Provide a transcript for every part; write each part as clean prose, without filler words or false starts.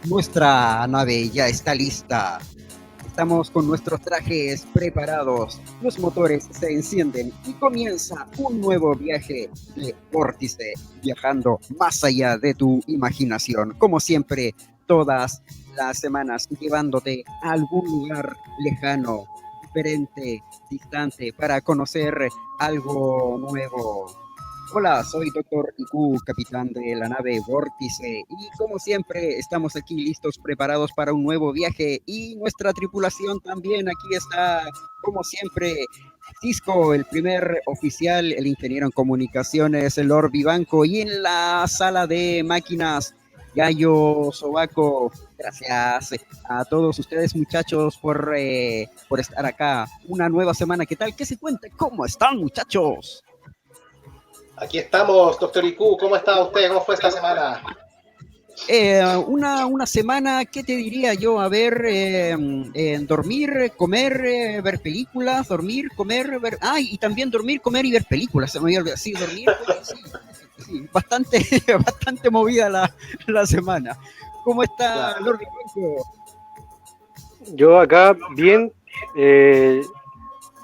Nuestra nave ya está lista. Estamos con nuestros trajes preparados. Los motores se encienden y comienza un nuevo viaje de vórtice, viajando más allá de tu imaginación. Como siempre, todas las semanas, llevándote a algún lugar lejano, diferente, distante, para conocer algo nuevo. Hola, soy Doctor IQ, capitán de la nave Vórtice, y como siempre estamos aquí listos, preparados para un nuevo viaje, y nuestra tripulación también aquí está, como siempre, Cisco, el primer oficial, el ingeniero en comunicaciones, el Lord Vivanco, y en la sala de máquinas, Gallo Sobaco. Gracias a todos ustedes, muchachos, por estar acá. Una nueva semana, ¿qué tal? ¿Qué se cuenta? ¿Cómo están, muchachos? Aquí estamos, doctor IQ. ¿Cómo está usted? ¿Cómo fue esta semana? Una semana, ¿qué te diría yo? A ver, dormir, comer, ver películas, dormir, comer, ver... Ah, y también dormir, comer y ver películas. Se me había olvidado. Sí, dormir, comer, sí, sí, bastante, bastante movida la semana. ¿Cómo está, Lord Claro. Vivanco? Yo acá bien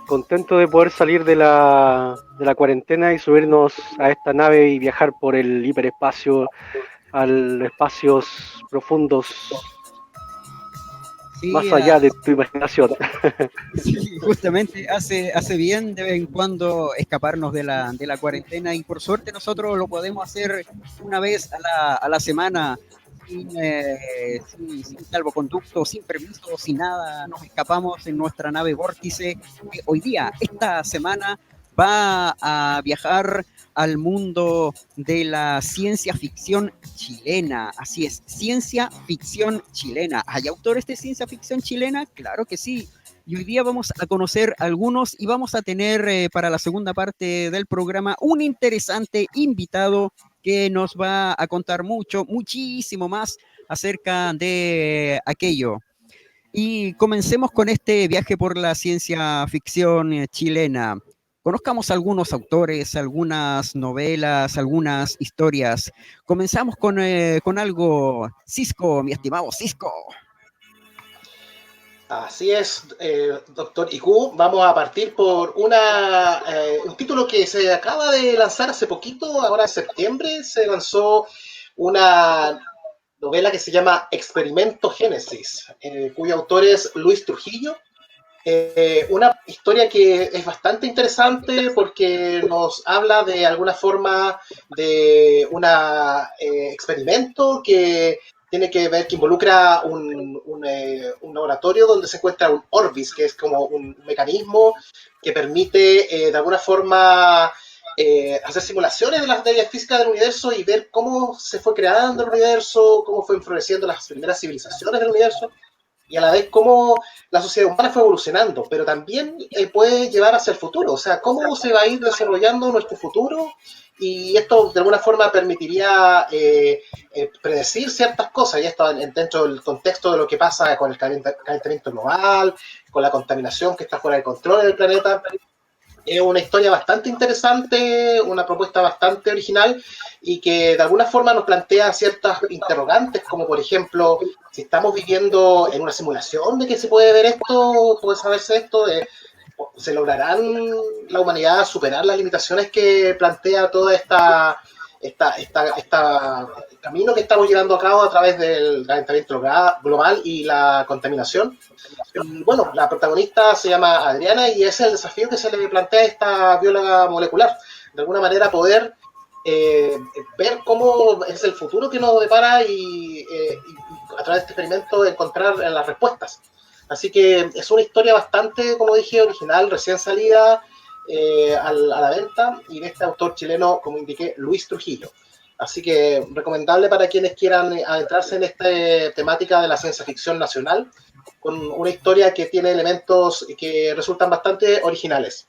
contento de poder salir de la cuarentena y subirnos a esta nave y viajar por el hiperespacio a espacios profundos Sí, más allá de tu imaginación. sí, justamente hace bien de vez en cuando escaparnos de la cuarentena, y por suerte nosotros lo podemos hacer una vez a la semana sin salvoconducto, sin permiso, sin nada. Nos escapamos en nuestra nave Vórtice, que hoy día, esta semana, va a viajar al mundo de la ciencia ficción chilena. Así es, ciencia ficción chilena. ¿Hay autores de ciencia ficción chilena? Claro que sí. Y hoy día vamos a conocer algunos, y vamos a tener para la segunda parte del programa un interesante invitado que nos va a contar muchísimo más acerca de aquello. Y comencemos con este viaje por la ciencia ficción chilena. Conozcamos algunos autores, algunas novelas, algunas historias. Comenzamos con algo. Cisco, mi estimado Cisco. Así es, doctor IQ. Vamos a partir por un título que se acaba de lanzar hace poquito, ahora en septiembre. Se lanzó una novela que se llama Experimento Génesis, cuyo autor es Luis Trujillo. Una historia que es bastante interesante porque nos habla de alguna forma de un experimento que tiene que ver, que involucra un laboratorio donde se encuentra un Orbis, que es como un mecanismo que permite de alguna forma hacer simulaciones de la física del universo y ver cómo se fue creando el universo, cómo fue floreciendo las primeras civilizaciones del universo y a la vez cómo la sociedad humana fue evolucionando, pero también puede llevar hacia el futuro, o sea, cómo se va a ir desarrollando nuestro futuro y esto de alguna forma permitiría predecir ciertas cosas, y esto dentro del contexto de lo que pasa con el calentamiento global, con la contaminación que está fuera de control del planeta. Es una historia bastante interesante, una propuesta bastante original y que de alguna forma nos plantea ciertas interrogantes, como por ejemplo, si estamos viviendo en una simulación de que se puede ver esto, puede saberse esto, ¿se lograrán la humanidad superar las limitaciones que plantea toda el camino que estamos llevando a cabo a través del calentamiento global y la contaminación? Y bueno, la protagonista se llama Adriana y es el desafío que se le plantea a esta bióloga molecular. De alguna manera poder eh, ver cómo es el futuro que nos depara y a través de este experimento encontrar las respuestas. Así que es una historia bastante, como dije, original, recién salida a la venta y de este autor chileno, como indiqué, Luis Trujillo. Así que recomendable para quienes quieran adentrarse en esta temática de la ciencia ficción nacional, con una historia que tiene elementos que resultan bastante originales.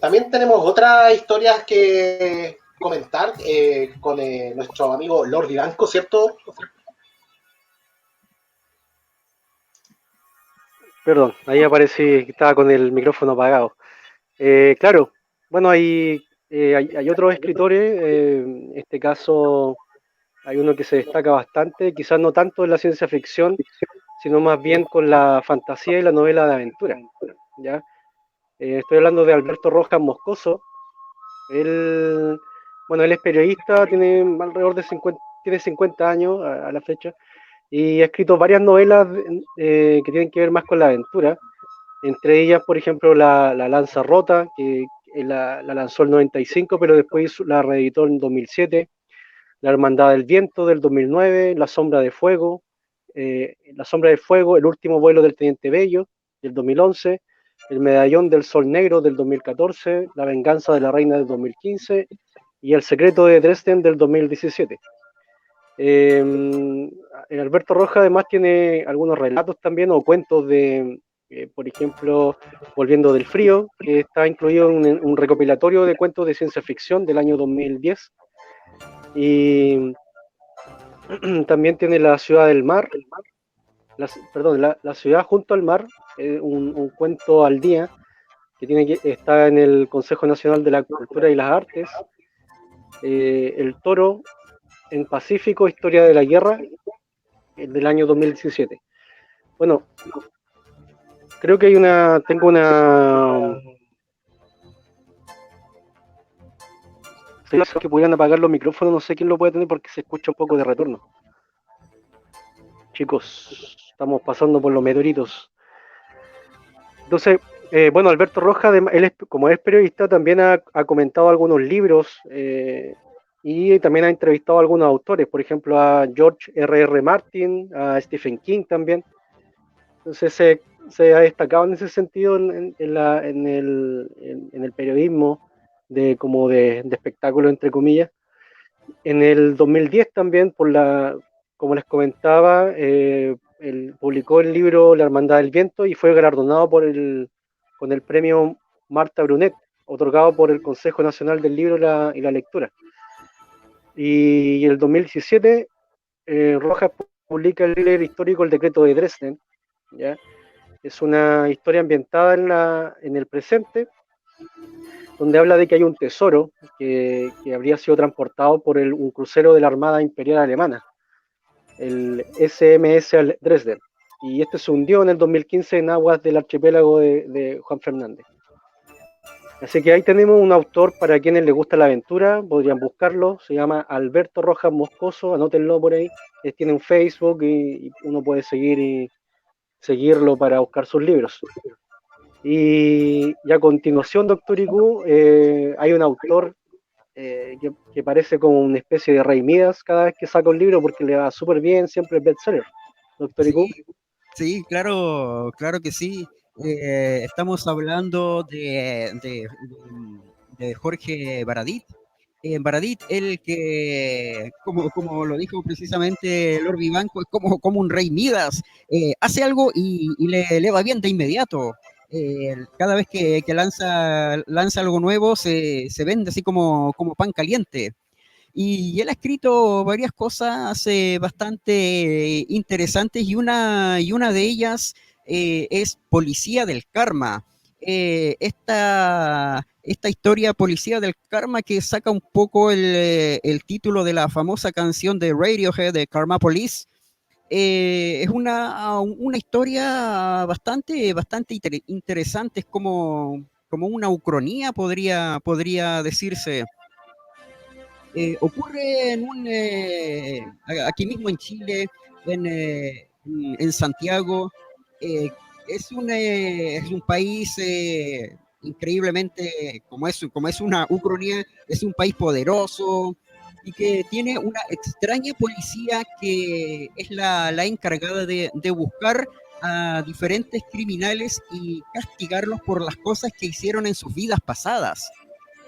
También tenemos otras historias que comentar con nuestro amigo Lord Vivanco, ¿cierto? Perdón, ahí aparecí que estaba con el micrófono apagado. Claro, bueno, hay otros escritores, en este caso Hay uno que se destaca bastante, quizás no tanto en la ciencia ficción, sino más bien con la fantasía y la novela de aventura, ¿ya? Estoy hablando de Alberto Rojas Moscoso. Él, bueno, él es periodista, tiene alrededor de 50 años a la fecha, y ha escrito varias novelas que tienen que ver más con la aventura. Entre ellas, por ejemplo, La Lanza Rota, que la lanzó el 95, pero después la reeditó en 2007. La Hermandad del Viento del 2009, La Sombra de Fuego, El último vuelo del Teniente Bello del 2011, El Medallón del Sol Negro del 2014, La Venganza de la Reina del 2015 y El Secreto de Dresden del 2017. Alberto Rojas además tiene algunos relatos también o cuentos por ejemplo, Volviendo del Frío, que está incluido en un recopilatorio de cuentos de ciencia ficción del año 2010. Y también tiene La Ciudad del Mar, la Ciudad junto al mar, un cuento al día está en el Consejo Nacional de la Cultura y las Artes. El Toro en Pacífico, Historia de la Guerra, del año 2017. Bueno, creo que tengo una... que pudieran apagar los micrófonos, no sé quién lo puede tener porque se escucha un poco de retorno. Chicos, estamos pasando por los meteoritos. Entonces, bueno, Alberto Rojas, como es periodista, también ha comentado algunos libros y también ha entrevistado a algunos autores, por ejemplo a George R.R. Martin, a Stephen King también. Entonces se ha destacado en ese sentido en el periodismo como de espectáculo, entre comillas. En el 2010 también, como les comentaba, publicó el libro La Hermandad del Viento y fue galardonado con el premio Marta Brunet, otorgado por el Consejo Nacional del Libro y la Lectura. Y en el 2017, Rojas publica el thriller histórico El Decreto de Dresden, ¿ya? Es una historia ambientada en el presente, donde habla de que hay un tesoro que habría sido transportado por un crucero de la Armada Imperial Alemana, el SMS Dresden, y este se hundió en el 2015 en aguas del archipiélago de Juan Fernández. Así que ahí tenemos un autor para quienes les gusta la aventura, podrían buscarlo, se llama Alberto Rojas Moscoso, anótenlo por ahí, tiene un Facebook y uno puede seguirlo para buscar sus libros. Y a continuación, doctor Iku, hay un autor que parece como una especie de Rey Midas cada vez que saca un libro porque le va súper bien, siempre es bestseller. Doctor Iku. Sí, claro, claro que sí. Estamos hablando de Jorge Baradit. Baradit, el que, como lo dijo precisamente Lord Vivanco, es como un rey Midas. Hace algo y le va bien de inmediato. Cada vez que lanza algo nuevo se vende así como pan caliente. Y él ha escrito varias cosas bastante interesantes y una de ellas es Policía del Karma. Esta historia Policía del Karma que saca un poco el título de la famosa canción de Radiohead de Karma Police. Es una historia bastante interesante, es como una ucronía, podría decirse. Ocurre aquí mismo en Chile, en Santiago. Eh, es un país increíblemente, como es una Ucrania, es un país poderoso y que tiene una extraña policía que es la encargada de buscar a diferentes criminales y castigarlos por las cosas que hicieron en sus vidas pasadas.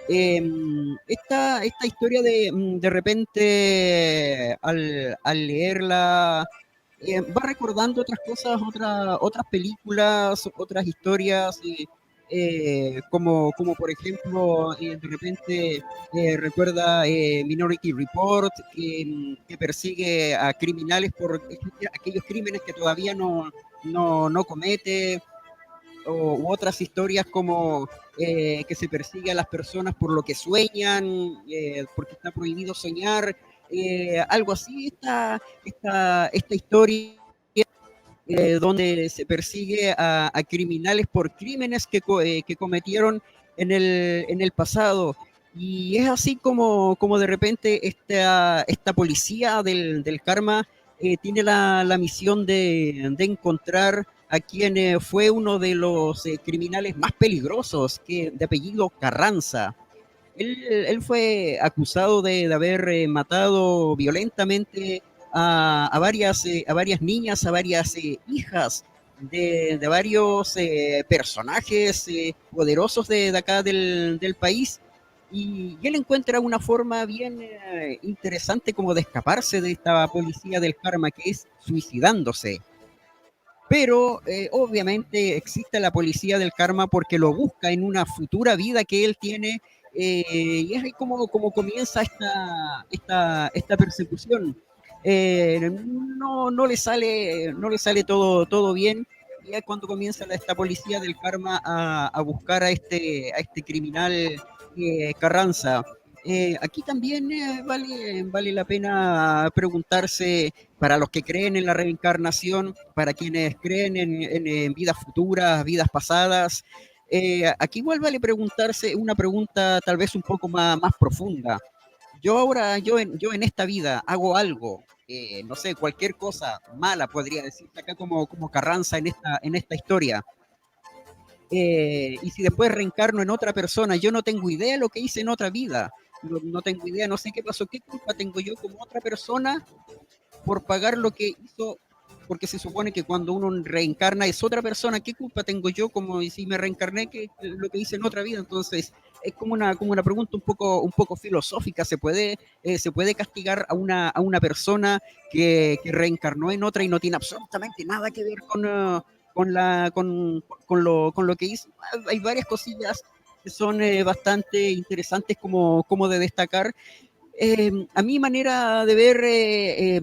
Esta historia de repente al leerla va recordando otras cosas, otras películas, otras historias, como por ejemplo de repente recuerda Minority Report, que persigue a criminales por aquellos crímenes que todavía no comete, u otras historias como que se persigue a las personas por lo que sueñan, porque está prohibido soñar. algo así, esta historia donde se persigue a criminales por crímenes que cometieron en el pasado. Y es así como de repente esta policía del karma tiene la misión de encontrar a quien fue uno de los criminales más peligrosos, de apellido Carranza. Él fue acusado de haber matado violentamente a varias niñas, a varias hijas de varios personajes poderosos de acá del país. Y él encuentra una forma bien interesante como de escaparse de esta policía del karma, que es suicidándose. Pero obviamente existe la policía del karma porque lo busca en una futura vida que él tiene, y es ahí como comienza esta persecución. No le sale todo bien, y es cuando comienza esta policía del karma a buscar a este criminal Carranza. Aquí también vale la pena preguntarse, para los que creen en la reencarnación, para quienes creen en vidas futuras, vidas pasadas, aquí igual vale preguntarse una pregunta tal vez un poco más profunda. Yo en esta vida hago algo, no sé, cualquier cosa mala podría decirse acá como Carranza en esta historia. Y si después reencarno en otra persona, yo no tengo idea de lo que hice en otra vida, no tengo idea, no sé qué pasó, qué culpa tengo yo como otra persona por pagar lo que hizo, porque se supone que cuando uno reencarna es otra persona, ¿qué culpa tengo yo como si me reencarné que lo que hice en otra vida? Entonces es como una pregunta un poco filosófica. Se puede castigar a una persona que reencarnó en otra y no tiene absolutamente nada que ver con lo que hizo? Hay varias cosillas que son bastante interesantes como de destacar. A mi manera de ver,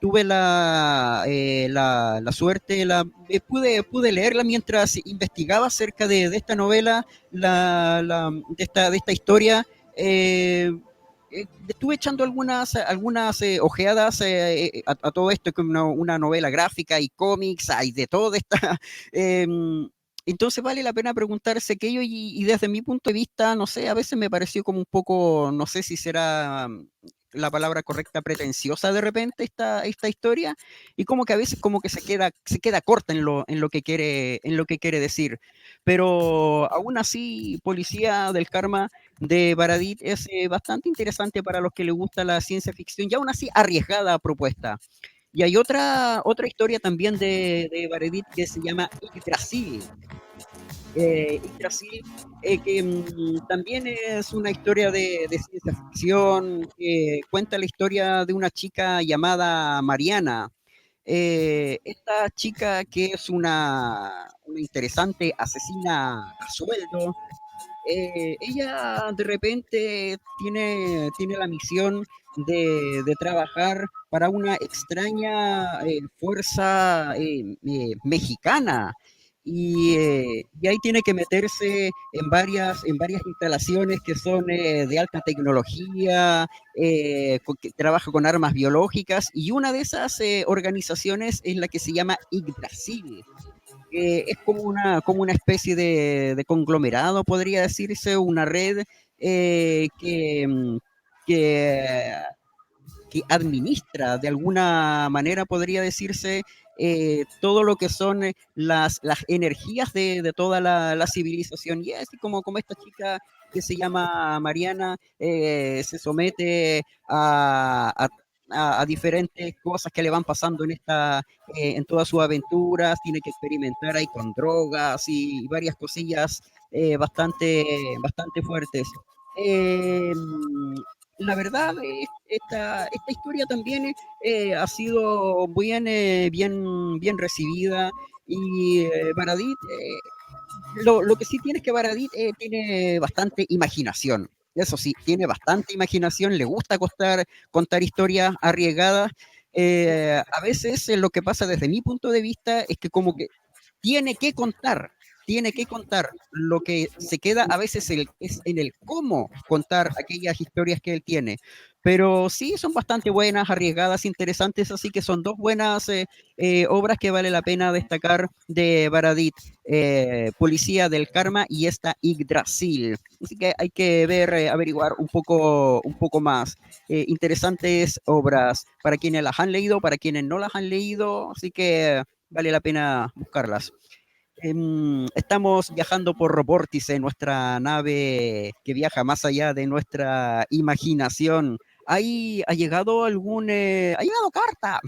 tuve la suerte, pude leerla mientras investigaba acerca de esta novela, de esta historia. Estuve echando algunas ojeadas a todo esto, que una novela gráfica y cómics, hay de todo esta. em, entonces vale la pena preguntarse aquello, y desde mi punto de vista, no sé, a veces me pareció como un poco, no sé si será la palabra correcta, pretenciosa de repente esta historia, y como que a veces como que se queda corta en lo que quiere decir. Pero aún así, Policía del Karma de Baradit es bastante interesante para los que les gusta la ciencia ficción, y aún así arriesgada propuesta. Y hay otra historia también de Baradit que se llama Yggdrasil. Yggdrasil, que también es una historia de ciencia ficción, que cuenta la historia de una chica llamada Mariana. Esta chica, que es una interesante asesina a sueldo, ella de repente tiene la misión de trabajar para una extraña fuerza mexicana. Y ahí tiene que meterse en varias instalaciones que son de alta tecnología, que trabaja con armas biológicas, y una de esas organizaciones es la que se llama Yggdrasil. Es como una especie de conglomerado, podría decirse, una red que, que administra de alguna manera, podría decirse, todo lo que son las energías de toda la civilización. Y así como esta chica que se llama Mariana se somete a diferentes cosas que le van pasando en todas sus aventuras, tiene que experimentar ahí con drogas y varias cosillas bastante fuertes. Eh, la verdad, esta historia también ha sido bien recibida, y Baradit, lo que sí tiene es que Baradit tiene bastante imaginación. Eso sí, tiene bastante imaginación, le gusta contar historias arriesgadas. A veces lo que pasa desde mi punto de vista es que como que tiene que contar, tiene que contar. Lo que se queda a veces es en el cómo contar aquellas historias que él tiene. pero sí son bastante buenas, arriesgadas, interesantes, así que son dos buenas obras que vale la pena destacar de Baradit, Policía del Karma y esta Yggdrasil. Así que hay que ver, averiguar un poco más. Interesantes obras para quienes las han leído, para quienes no las han leído, así que vale la pena buscarlas. Estamos viajando por Vórtice, nuestra nave que viaja más allá de nuestra imaginación. ¿Ha llegado algún, ha llegado carta?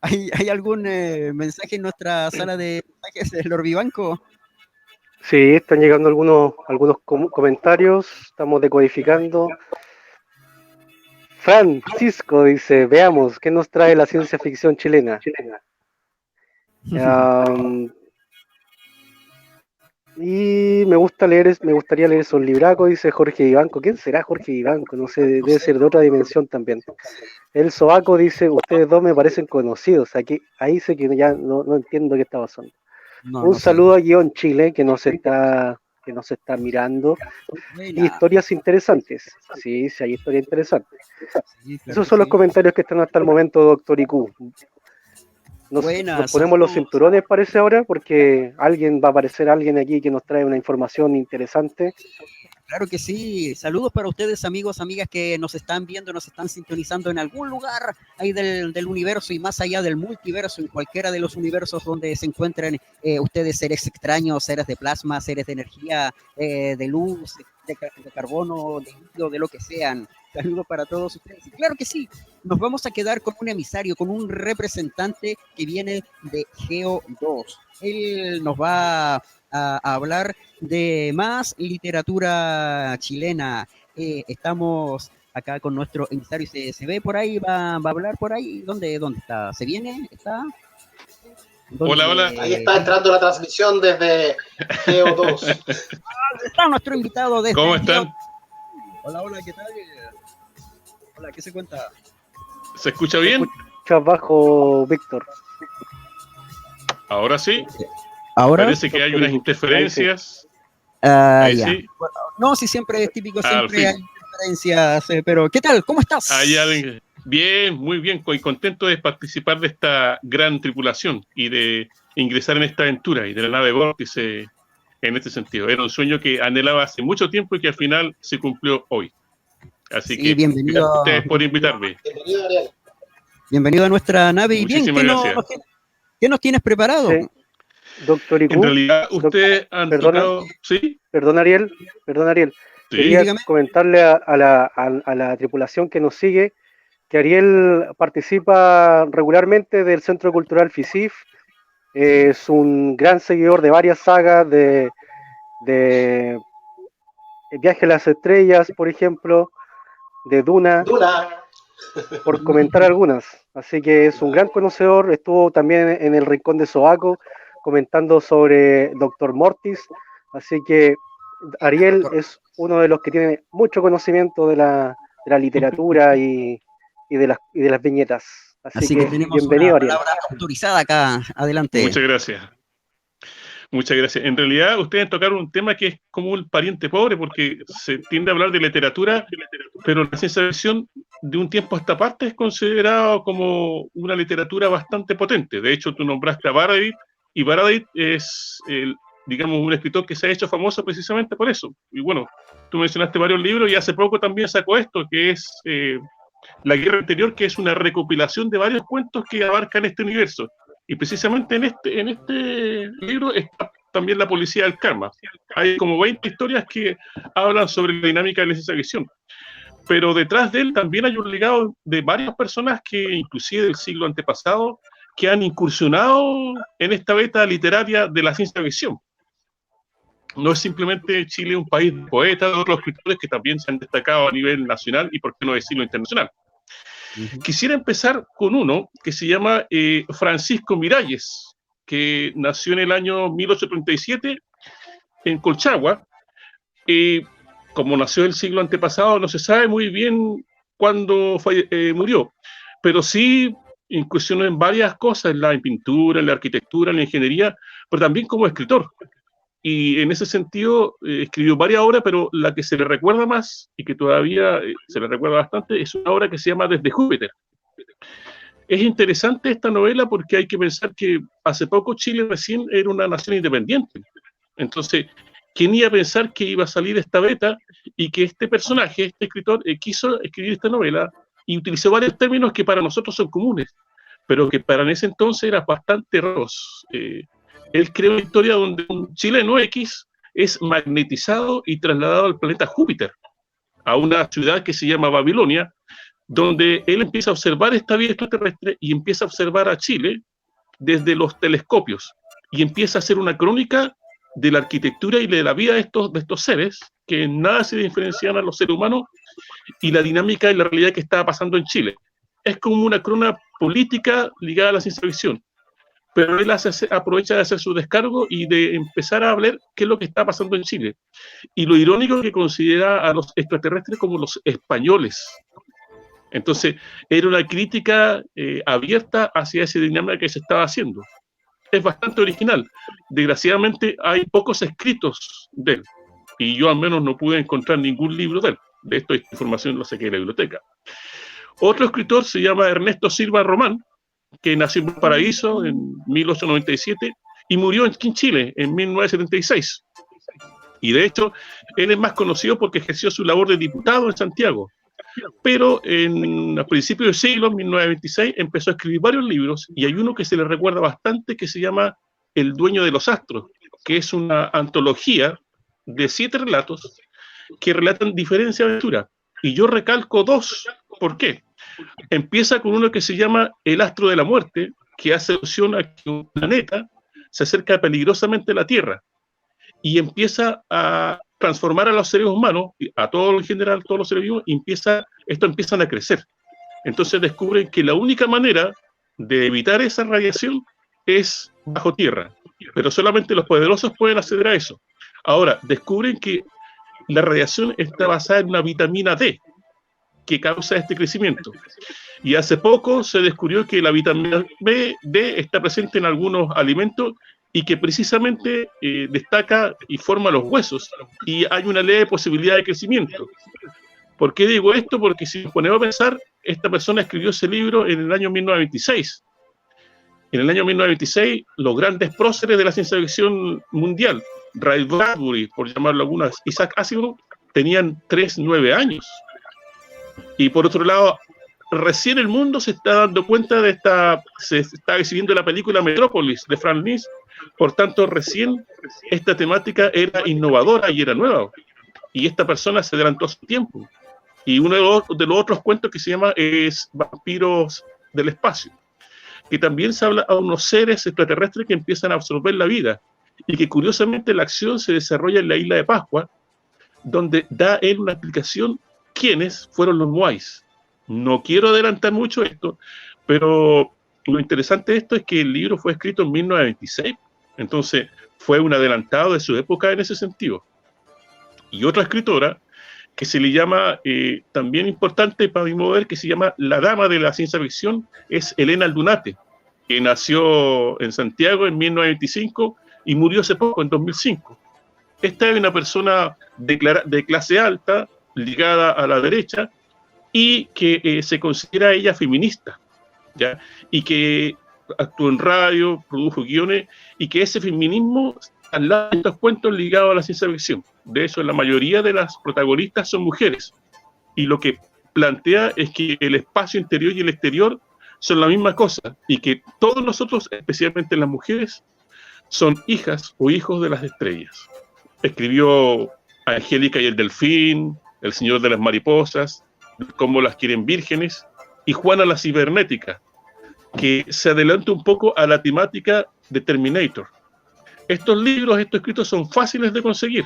¿Hay algún mensaje en nuestra sala de mensajes del Orbibanco? Sí, están llegando algunos comentarios, estamos decodificando. Francisco dice, veamos, ¿qué nos trae la ciencia ficción chilena? Y me gustaría leer esos libracos, dice Jorge Vivanco. ¿Quién será Jorge Vivanco? No sé, debe ser de otra dimensión también. El Sobaco dice, ustedes dos me parecen conocidos. Aquí, ahí sé que ya no entiendo qué está pasando. Un saludo a Guión Chile, que nos está mirando. Y historias interesantes. Sí, hay historias interesantes. Sí, claro. Esos son los comentarios que están hasta el momento, doctor IQ. Nos ponemos los cinturones, parece ahora, porque va a aparecer alguien aquí que nos trae una información interesante. Claro que sí. Saludos para ustedes, amigos, amigas que nos están viendo, nos están sintonizando en algún lugar ahí del universo y más allá del multiverso, en cualquiera de los universos donde se encuentren ustedes, seres extraños, seres de plasma, seres de energía, de luz, de carbono, de líquido, de lo que sean. Saludos para todos ustedes. Y claro que sí, nos vamos a quedar con un emisario, con un representante que viene de Geo 2. Él nos va a hablar de más literatura chilena. Estamos acá con nuestro emisario, se ve por ahí, va a hablar por ahí. ¿Dónde está? ¿Se viene? ¿Está? Hola. Ahí está entrando la transmisión desde Geo 2. Está nuestro invitado desde ¿Cómo están? Geo. Hola, ¿qué tal? Hola, ¿qué se cuenta? ¿Se escucha bien? Se escucha bajo, Víctor. Ahora sí. Ahora parece que hay unas interferencias. Ahí ya. Sí. No, sí, siempre es típico, siempre hay interferencias, pero ¿qué tal? ¿Cómo estás? Bien, muy bien, y contento de participar de esta gran tripulación y de ingresar en esta aventura y de la nave Vórtice en este sentido. Era un sueño que anhelaba hace mucho tiempo y que al final se cumplió hoy. Así sí, que bienvenido, gracias a ustedes por invitarme. Bienvenido, Ariel. Bienvenido a nuestra nave. Muchísimas gracias. ¿Qué nos tienes preparado? Sí. Doctor Iku, en realidad, ustedes han tocado... ¿Sí? Perdón, Ariel. Sí, quería comentarle a la tripulación que nos sigue que Ariel participa regularmente del Centro Cultural FISIF. Es un gran seguidor de varias sagas de Viaje a las Estrellas, por ejemplo, de Duna, por comentar algunas. Así que es un gran conocedor. Estuvo también en el Rincón de Sobaco comentando sobre Dr. Mortis. Así que Ariel es uno de los que tiene mucho conocimiento de la literatura y de las viñetas. Así que tenemos bienvenido, una Ariel. palabra autorizada acá. Adelante. Muchas gracias. En realidad, ustedes tocaron un tema que es como un pariente pobre, porque se tiende a hablar de literatura, pero la ciencia ficción de un tiempo a esta parte es considerado como una literatura bastante potente. De hecho, tú nombraste a Baradit, y Baradit es, digamos, un escritor que se ha hecho famoso precisamente por eso. Y bueno, tú mencionaste varios libros y hace poco también sacó esto, que es La Guerra Interior, que es una recopilación de varios cuentos que abarcan este universo. Y precisamente en este libro está también la Policía del Karma. Hay como 20 historias que hablan sobre la dinámica de la ciencia ficción. Pero detrás de él también hay un legado de varias personas que, inclusive del siglo antepasado, que han incursionado en esta beta literaria de la ciencia ficción. No es simplemente Chile un país de poetas, de otros escritores que también se han destacado a nivel nacional y, por qué no decirlo, internacional. Quisiera empezar con uno que se llama Francisco Miralles, que nació en el año 1837 en Colchagua. Como nació el siglo antepasado, no se sabe muy bien cuándo murió, pero sí incursionó en varias cosas, en pintura, en la arquitectura, en la ingeniería, pero también como escritor. y en ese sentido escribió varias obras, pero la que se le recuerda más y que todavía se le recuerda bastante es una obra que se llama Desde Júpiter. Es interesante esta novela porque hay que pensar que hace poco Chile recién era una nación independiente. Entonces, ¿quién iba a pensar que iba a salir esta beta y que este personaje, este escritor, quiso escribir esta novela y utilizó varios términos que para nosotros son comunes, pero que para ese entonces eran bastante raros? Él creó una historia donde un chileno X es magnetizado y trasladado al planeta Júpiter, a una ciudad que se llama Babilonia, donde él empieza a observar esta vida extraterrestre y empieza a observar a Chile desde los telescopios y empieza a hacer una crónica de la arquitectura y de la vida de estos seres que en nada se diferencian a los seres humanos y la dinámica y la realidad que estaba pasando en Chile. Es como una crónica política ligada a la ciencia ficción, pero él aprovecha de hacer su descargo y de empezar a hablar qué es lo que está pasando en Chile. Y lo irónico es que considera a los extraterrestres como los españoles. Entonces, era una crítica abierta hacia esa dinámica que se estaba haciendo. Es bastante original. Desgraciadamente, hay pocos escritos de él. Y yo al menos no pude encontrar ningún libro de él. De esto, esta información la saqué de la biblioteca. Otro escritor se llama Ernesto Silva Román, que nació en Valparaíso en 1897 y murió en Chile en 1976. Y de hecho, él es más conocido porque ejerció su labor de diputado en Santiago. Pero a principios del siglo, en 1926, empezó a escribir varios libros y hay uno que se le recuerda bastante que se llama El dueño de los astros, que es una antología de 7 relatos que relatan diferentes aventuras. Y yo recalco 2. ¿Por qué? Empieza con uno que se llama El astro de la muerte, que hace alusión a que un planeta se acerca peligrosamente a la Tierra y empieza a transformar a los seres humanos, a todos en general, todos los seres vivos, y empiezan a crecer. Entonces descubren que la única manera de evitar esa radiación es bajo tierra, pero solamente los poderosos pueden acceder a eso. Ahora, descubren que la radiación está basada en una vitamina D, que causa este crecimiento. Y hace poco se descubrió que la vitamina D está presente en algunos alimentos y que precisamente destaca y forma los huesos. Y hay una leve posibilidad de crecimiento. ¿Por qué digo esto? Porque si nos ponemos a pensar, esta persona escribió ese libro en el año 1926. En el año 1926, los grandes próceres de la ciencia ficción mundial, Ray Bradbury, por llamarlo algunas, Isaac Asimov, tenían 9 años. Y por otro lado, recién el mundo se está dando cuenta de se está exhibiendo la película Metrópolis de Frank Niss, por tanto recién esta temática era innovadora y era nueva, y esta persona se adelantó a su tiempo. Y uno de los otros cuentos que se llama es Vampiros del Espacio, que también se habla a unos seres extraterrestres que empiezan a absorber la vida, y que curiosamente la acción se desarrolla en la isla de Pascua, donde da él una explicación quiénes fueron los Moais. No quiero adelantar mucho esto, pero lo interesante de esto es que el libro fue escrito en 1926, entonces fue un adelantado de su época en ese sentido. Y otra escritora que se le llama, también importante para mi mover, que se llama la dama de la ciencia ficción, es Elena Aldunate, que nació en Santiago en 1925 y murió hace poco, en 2005. Esta es una persona de clase alta, ligada a la derecha, y que se considera ella feminista, ¿ya? Y que actuó en radio, produjo guiones, y que ese feminismo al lado de estos cuentos ligados a la ciencia ficción. De hecho, la mayoría de las protagonistas son mujeres, y lo que plantea es que el espacio interior y el exterior son la misma cosa, y que todos nosotros, especialmente las mujeres, son hijas o hijos de las estrellas. Escribió Angélica y el Delfín, El Señor de las Mariposas, Cómo las quieren vírgenes, y Juana la Cibernética, que se adelanta un poco a la temática de Terminator. Estos libros, estos escritos son fáciles de conseguir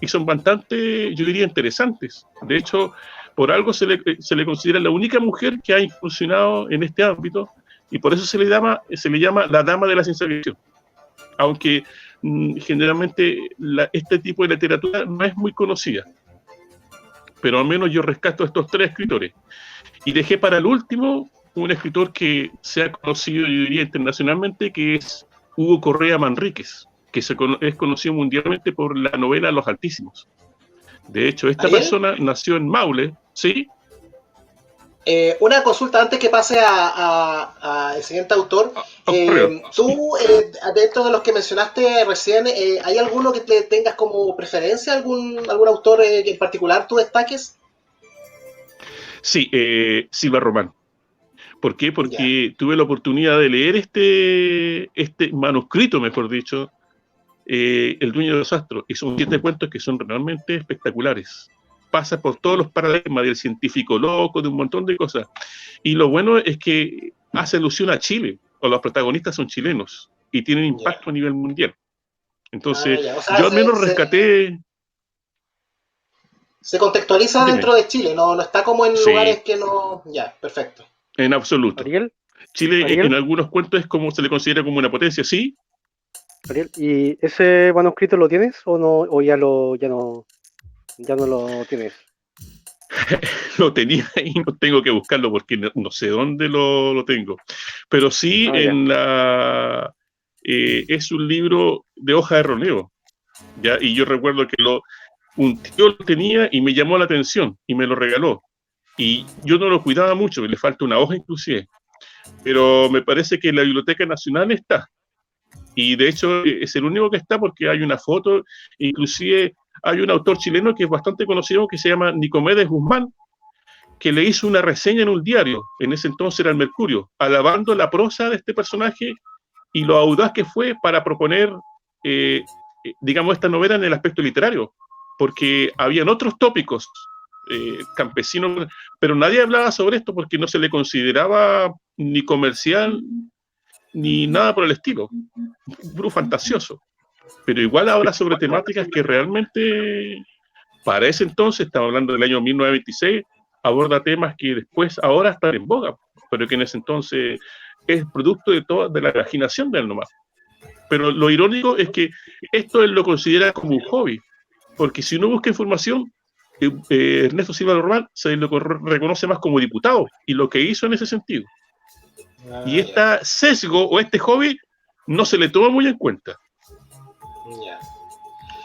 y son bastante, yo diría, interesantes. De hecho, por algo se le considera la única mujer que ha incursionado en este ámbito, y por eso se le llama la dama de la ciencia ficción. Aunque generalmente este tipo de literatura no es muy conocida. Pero al menos yo rescato a estos 3 escritores. Y dejé para el último un escritor que se ha conocido, yo diría, internacionalmente, que es Hugo Correa Manríquez, que es conocido mundialmente por la novela Los Altísimos. De hecho, esta ¿Ariel? persona nació en Maule, ¿sí? Una consulta antes que pase al siguiente autor. Tú, dentro de los que mencionaste recién, ¿hay alguno que te tengas como preferencia? ¿Algún autor en particular tú destaques? Sí, Silva Román. ¿Por qué? Porque tuve la oportunidad de leer este manuscrito, mejor dicho, El dueño de los astros, y son 7 cuentos que son realmente espectaculares. Pasa por todos los paradigmas del científico loco, de un montón de cosas. Y lo bueno es que hace alusión a Chile, o los protagonistas son chilenos, y tienen impacto a nivel mundial. Entonces, O sea, yo al menos rescaté... Se contextualiza dentro de Chile, no está como en lugares que no... Ya, perfecto. En absoluto. ¿Ariel? Chile ¿Ariel? en algunos cuentos es como se le considera como una potencia, sí. Ariel, ¿y ese manuscrito lo tienes o no, o ya no lo tienes? Lo tenía y no tengo que buscarlo porque no sé dónde lo tengo. Pero sí es un libro de hoja de roleo. ¿Ya? Y yo recuerdo que un tío lo tenía y me llamó la atención y me lo regaló. Y yo no lo cuidaba mucho, le falta una hoja inclusive. Pero me parece que en la Biblioteca Nacional está. Y de hecho es el único que está porque hay una foto, inclusive hay un autor chileno que es bastante conocido que se llama Nicomedes Guzmán, que le hizo una reseña en un diario, en ese entonces era el Mercurio, alabando la prosa de este personaje y lo audaz que fue para proponer, digamos, esta novela en el aspecto literario, porque habían otros tópicos campesinos, pero nadie hablaba sobre esto porque no se le consideraba ni comercial ni nada por el estilo, puro fantasioso. Pero igual habla sobre temáticas que realmente, para ese entonces, estamos hablando del año 1926, aborda temas que después, ahora están en boga, pero que en ese entonces es producto de la imaginación de él nomás. Pero lo irónico es que esto él lo considera como un hobby, porque si uno busca información, Ernesto Silva Román se lo reconoce más como diputado, y lo que hizo en ese sentido. Y este sesgo o este hobby no se le toma muy en cuenta.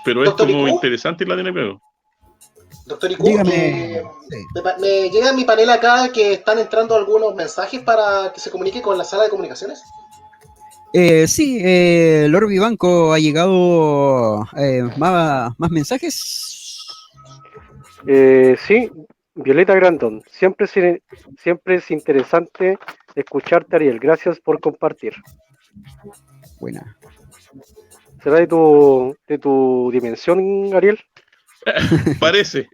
Pero es como interesante la dinámica. Doctor Iku, Dígame. me llega a mi panel acá que están entrando algunos mensajes para que se comunique con la sala de comunicaciones. Sí, Lord Vivanco, ¿ha llegado más mensajes? Sí, Violeta Grandón, siempre es interesante escucharte, Ariel. Gracias por compartir. Buena. ¿Será de tu dimensión, Ariel? Parece,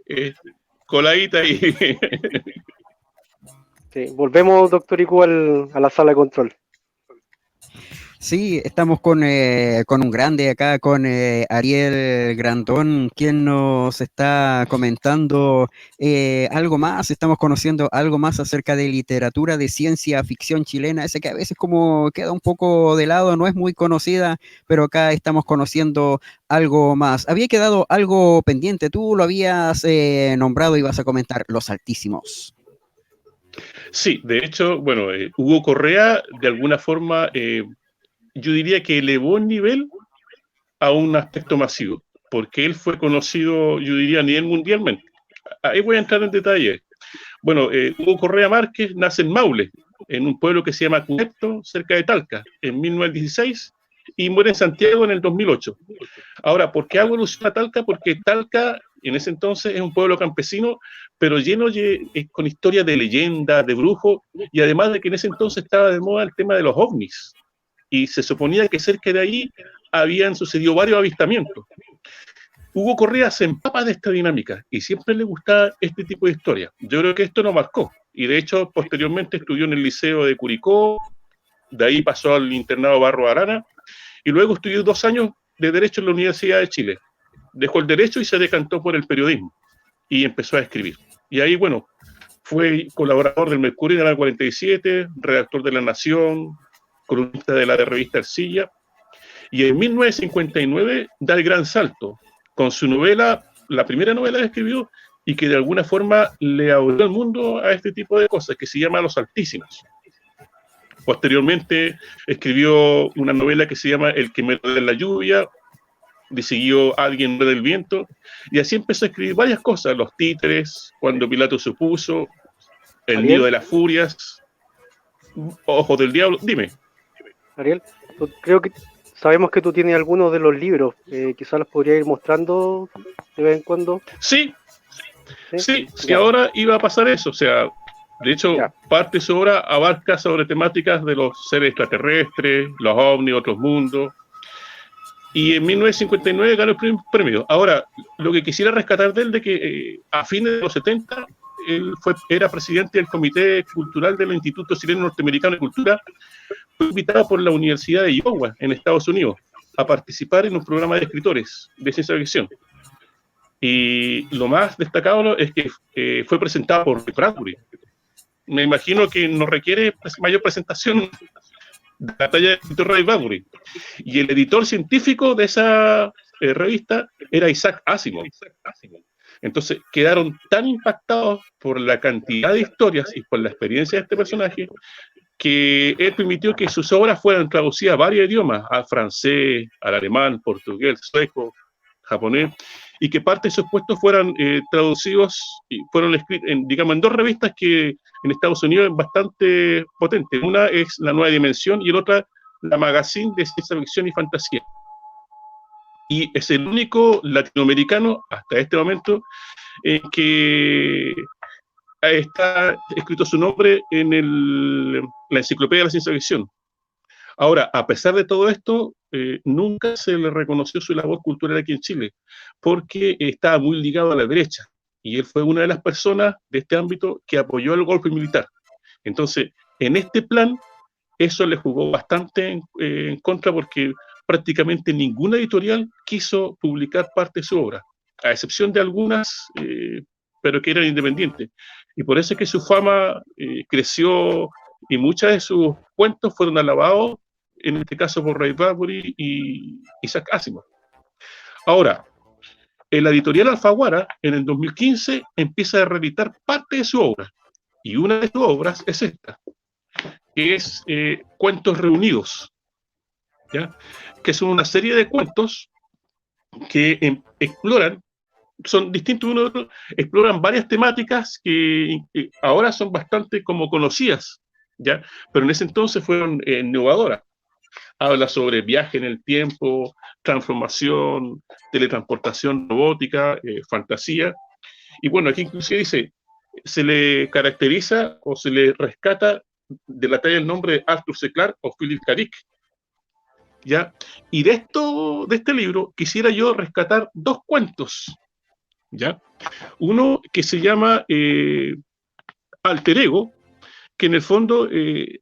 coladita y... Sí, volvemos, doctor Iku, a la sala de control. Sí, estamos con un grande acá, con Ariel Grandón, quien nos está comentando algo más, estamos conociendo algo más acerca de literatura de ciencia ficción chilena, esa que a veces como queda un poco de lado, no es muy conocida, pero acá estamos conociendo algo más. Había quedado algo pendiente, tú lo habías nombrado y vas a comentar Los Altísimos. Sí, de hecho, bueno, Hugo Correa de alguna forma... yo diría que elevó el nivel a un aspecto masivo, porque él fue conocido, yo diría, a nivel mundialmente. Ahí voy a entrar en detalle. Bueno, Hugo Correa Márquez nace en Maule, en un pueblo que se llama Cunepto, cerca de Talca, en 1916, y muere en Santiago en el 2008. Ahora, ¿por qué hago alusión a Talca? Porque Talca, en ese entonces, es un pueblo campesino, pero lleno con historias de leyendas, de brujos, y además de que en ese entonces estaba de moda el tema de los ovnis. Y se suponía que cerca de ahí habían sucedido varios avistamientos. Hugo Correa se empapa de esta dinámica y siempre le gustaba este tipo de historias. Yo creo que esto lo marcó. Y de hecho, posteriormente estudió en el Liceo de Curicó, de ahí pasó al internado Barro Arana, y luego estudió 2 años de Derecho en la Universidad de Chile. Dejó el Derecho y se decantó por el periodismo. Y empezó a escribir. Y ahí, bueno, fue colaborador del Mercurio en el 47, redactor de La Nación, columnista de la revista Arcilla, y en 1959 da el gran salto con su novela, la primera novela que escribió y que de alguna forma le abrió el mundo a este tipo de cosas, que se llama Los Altísimos. Posteriormente escribió una novela que se llama El que me da la lluvia, decidió alguien del viento, y así empezó a escribir varias cosas, Los títeres, Cuando Pilato se opuso, El Ariel. nido de las furias, Ojos del diablo, dime. Ariel, creo que sabemos que tú tienes algunos de los libros, quizás los podría ir mostrando de vez en cuando. Sí, Ya. ahora iba a pasar eso, o sea, de hecho, Ya. parte de su obra abarca sobre temáticas de los seres extraterrestres, los ovnis, otros mundos, y en 1959 ganó el primer premio. Ahora, lo que quisiera rescatar de él, de que a fines de los 70, él era presidente del Comité Cultural del Instituto Chileno Norteamericano de Cultura, fue invitado por la Universidad de Iowa, en Estados Unidos, a participar en un programa de escritores de ciencia ficción. Y lo más destacado es que fue presentado por Bradbury. Me imagino que no requiere mayor presentación de la talla de editor Ray Bradbury. Y el editor científico de esa revista era Isaac Asimov. Entonces quedaron tan impactados por la cantidad de historias y por la experiencia de este personaje que él permitió que sus obras fueran traducidas a varios idiomas, al francés, al alemán, portugués, sueco, japonés, y que parte de sus puestos fueran traducidos y fueron escritos en 2 revistas que en Estados Unidos es bastante potente. Una es La Nueva Dimensión y la otra la Magazine de Ciencia Ficción y Fantasía. Y es el único latinoamericano hasta este momento que está escrito su nombre en la Enciclopedia de la Ciencia Ficción. Ahora, a pesar de todo esto, nunca se le reconoció su labor cultural aquí en Chile, porque estaba muy ligado a la derecha, y él fue una de las personas de este ámbito que apoyó el golpe militar. Entonces, en este plan, eso le jugó bastante en contra, porque prácticamente ninguna editorial quiso publicar parte de su obra, a excepción de algunas, pero que eran independientes. Y por eso es que su fama creció, y muchos de sus cuentos fueron alabados, en este caso por Ray Bradbury y Isaac Asimov. Ahora, en la editorial Alfaguara, en el 2015, empieza a reeditar parte de su obra, y una de sus obras es esta, que es Cuentos Reunidos, ¿ya? Que son una serie de cuentos que exploran, son distintos uno de otro, exploran varias temáticas que ahora son bastante como conocidas, ¿ya? Pero en ese entonces fueron innovadoras. Habla sobre viaje en el tiempo, transformación, teletransportación robótica, fantasía. Y bueno, aquí inclusive dice, se le caracteriza o se le rescata de la talla del nombre de Arthur C. Clarke o Philip K. Dick, ¿ya? Y de este libro quisiera yo rescatar 2 cuentos, ¿ya? Uno que se llama Alter Ego, que en el fondo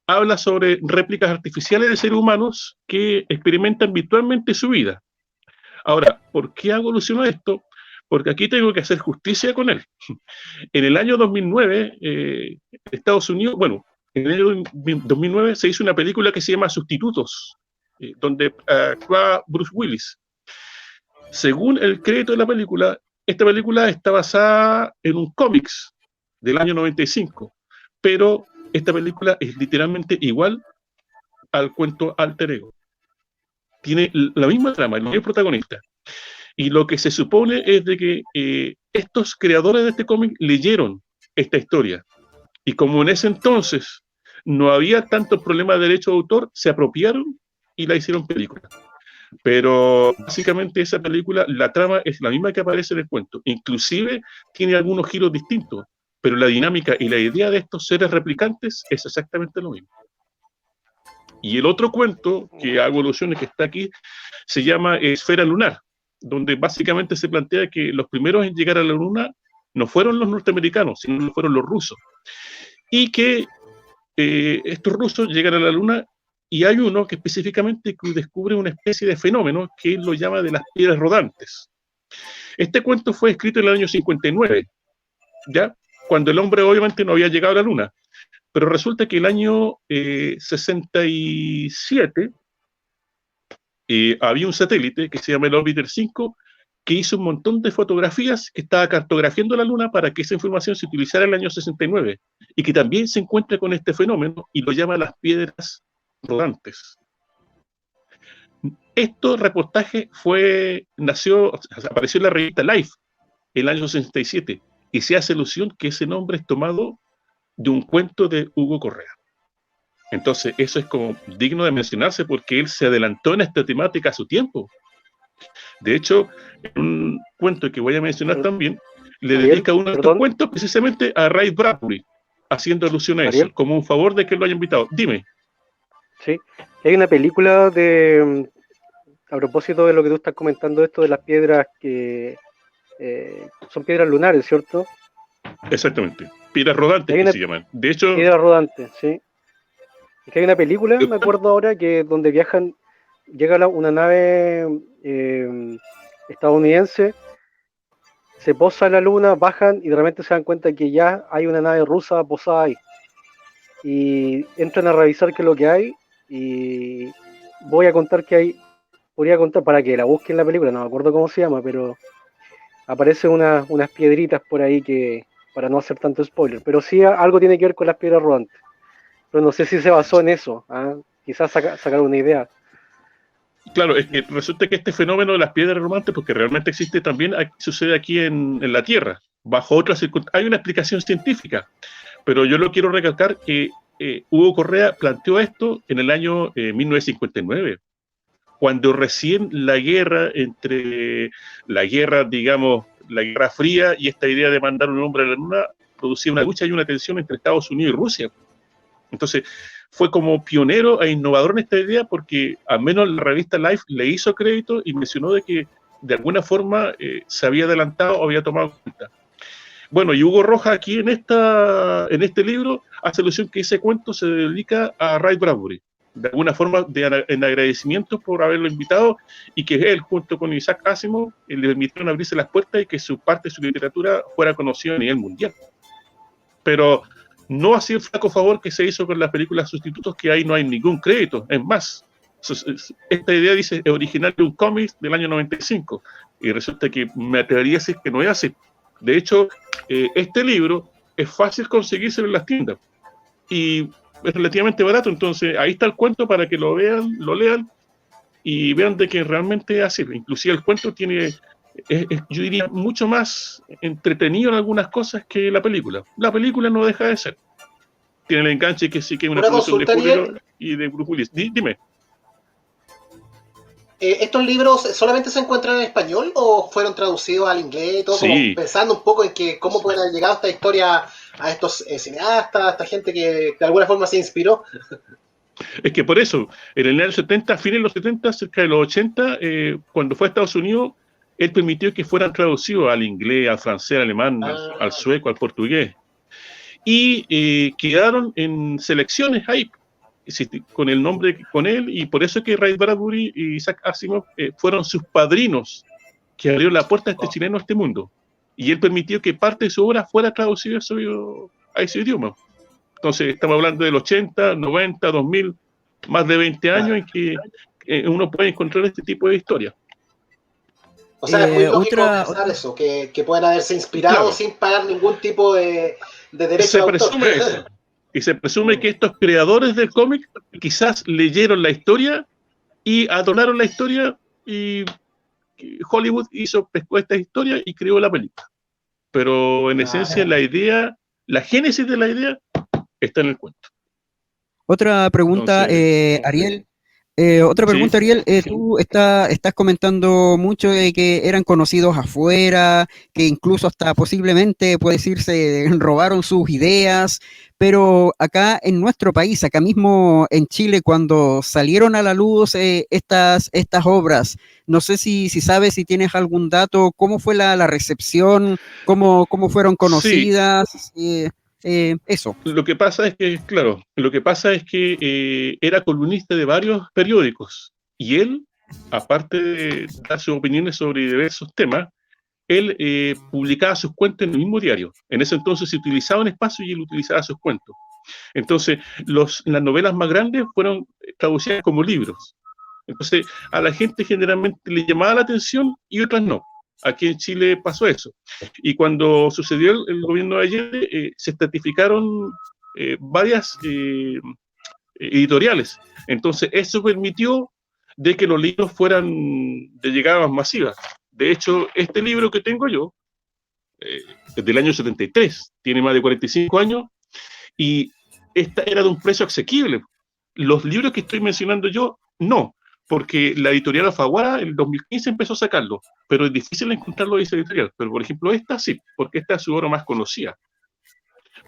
habla sobre réplicas artificiales de seres humanos que experimentan virtualmente su vida. Ahora, ¿por qué hago alusión a esto? Porque aquí tengo que hacer justicia con él. En el año 2009, Estados Unidos, bueno, en el año 2009 se hizo una película que se llama Sustitutos, donde actúa Bruce Willis. Según el crédito de la película, esta película está basada en un cómics del año 95, pero esta película es literalmente igual al cuento Alter Ego. Tiene la misma trama, el mismo protagonista. Y lo que se supone es de que estos creadores de este cómic leyeron esta historia. Y como en ese entonces no había tanto problema de derecho de autor, se apropiaron y la hicieron película. Pero básicamente esa película, la trama es la misma que aparece en el cuento. Inclusive tiene algunos giros distintos, pero la dinámica y la idea de estos seres replicantes es exactamente lo mismo. Y el otro cuento que hago alusiones que está aquí se llama Esfera Lunar, donde básicamente se plantea que los primeros en llegar a la Luna no fueron los norteamericanos, sino que fueron los rusos. Y que estos rusos llegan a la Luna y hay uno que específicamente descubre una especie de fenómeno que él lo llama de las piedras rodantes. Este cuento fue escrito en el año 59, ¿ya? Cuando el hombre obviamente no había llegado a la Luna. Pero resulta que el año 67 había un satélite que se llama el Orbiter 5 que hizo un montón de fotografías que estaba cartografiando la Luna para que esa información se utilizara en el año 69 y que también se encuentra con este fenómeno y lo llama las piedras rodantes. Este reportaje apareció en la revista Life el año 67 y se hace alusión que ese nombre es tomado de un cuento de Hugo Correa. Entonces, eso es como digno de mencionarse porque él se adelantó en esta temática a su tiempo. De hecho, en un cuento que voy a mencionar también, le dedica uno de estos cuentos precisamente a Ray Bradbury, haciendo alusión a eso, como un favor de que lo haya invitado. Dime. Sí, hay una película a propósito de lo que tú estás comentando, esto de las piedras que son piedras lunares, ¿cierto? Exactamente, piedras rodantes que se llaman. De hecho, piedras rodantes, sí. Es que hay una película, me acuerdo ahora, que donde llega una nave estadounidense, se posa en la luna, bajan y de repente se dan cuenta que ya hay una nave rusa posada ahí. Y entran a revisar qué es lo que hay y voy a contar que hay, podría contar para que la busquen la película, no me acuerdo cómo se llama, pero aparecen unas piedritas por ahí que, para no hacer tanto spoiler, pero sí algo tiene que ver con las piedras rodantes. Pero no sé si se basó en eso, quizás sacar una idea. Claro, es que resulta que este fenómeno de las piedras rodantes, porque realmente existe también, sucede aquí en la Tierra, bajo otras circunstancias. Hay una explicación científica, pero yo lo quiero recalcar que Hugo Correa planteó esto en el año 1959, cuando recién la guerra digamos, la Guerra Fría y esta idea de mandar un hombre a la Luna producía una lucha y una tensión entre Estados Unidos y Rusia. Entonces, fue como pionero e innovador en esta idea porque al menos la revista Life le hizo crédito y mencionó de que de alguna forma se había adelantado o había tomado en cuenta. Bueno, y Hugo Rojas aquí en este libro hace alusión que ese cuento se dedica a Ray Bradbury, de alguna forma en agradecimiento por haberlo invitado y que él junto con Isaac Asimov le permitieron abrirse las puertas y que su parte de su literatura fuera conocida a nivel mundial. Pero no así el flaco favor que se hizo con las películas Sustitutos, que ahí no hay ningún crédito. Es más, esta idea dice es original de un cómic del año 95 y resulta que me atrevería a decir que no es así. De hecho, este libro es fácil conseguírselo en las tiendas y es relativamente barato, entonces ahí está el cuento para que lo vean, lo lean y vean de que realmente es así. Inclusive el cuento tiene, yo diría, mucho más entretenido en algunas cosas que la película. La película no deja de ser. Tiene el enganche que sí que es una producción de Julio y de Bruce Willis. Dime. ¿Estos libros solamente se encuentran en español o fueron traducidos al inglés y todo? Sí. Como pensando un poco en que cómo pueden haber llegado esta historia a estos cineastas, a esta gente que de alguna forma se inspiró. Es que por eso, en el año 70, fines de los 70, cerca de los 80, cuando fue a Estados Unidos, él permitió que fueran traducidos al inglés, al francés, al alemán, al sueco, al portugués. Y quedaron en selecciones ahí, con el nombre con él, y por eso es que Ray Bradbury y Isaac Asimov fueron sus padrinos que abrieron la puerta a este chileno a este mundo. Y él permitió que parte de su obra fuera traducida a ese idioma. Entonces, estamos hablando del 80, 90, 2000, más de 20 años en que uno puede encontrar este tipo de historias. O sea, es muy lógico pensar eso, que puedan haberse inspirado sin pagar ningún tipo de derecho de autor. Se presume eso. Y se presume que estos creadores del cómic quizás leyeron la historia y adoraron la historia y Hollywood pescó esta historia y creó la película. Pero en esencia la idea, la génesis de la idea está en el cuento. Otra pregunta, Ariel. Otra pregunta, sí. Ariel, tú estás comentando mucho de que eran conocidos afuera, que incluso hasta posiblemente, puede decirse, robaron sus ideas, pero acá en nuestro país, acá mismo en Chile, cuando salieron a la luz estas obras, no sé si sabes, si tienes algún dato, cómo fue la recepción, cómo fueron conocidas. Sí. Eso. Lo que pasa es que, claro, era columnista de varios periódicos y él, aparte de dar sus opiniones sobre diversos temas, él publicaba sus cuentos en el mismo diario. En ese entonces se utilizaba un espacio y él utilizaba sus cuentos. Entonces, las novelas más grandes fueron traducidas como libros. Entonces, a la gente generalmente le llamaba la atención y otras no. Aquí en Chile pasó eso. Y cuando sucedió el gobierno de Allende, se estratificaron varias editoriales. Entonces, eso permitió de que los libros fueran de llegada más masiva. De hecho, este libro que tengo yo, es del año 73, tiene más de 45 años, y esta era de un precio asequible. Los libros que estoy mencionando yo, no, porque la editorial Alfaguara en el 2015 empezó a sacarlo, pero es difícil encontrarlo en esa editorial. Pero, por ejemplo, esta sí, porque esta es su obra más conocida.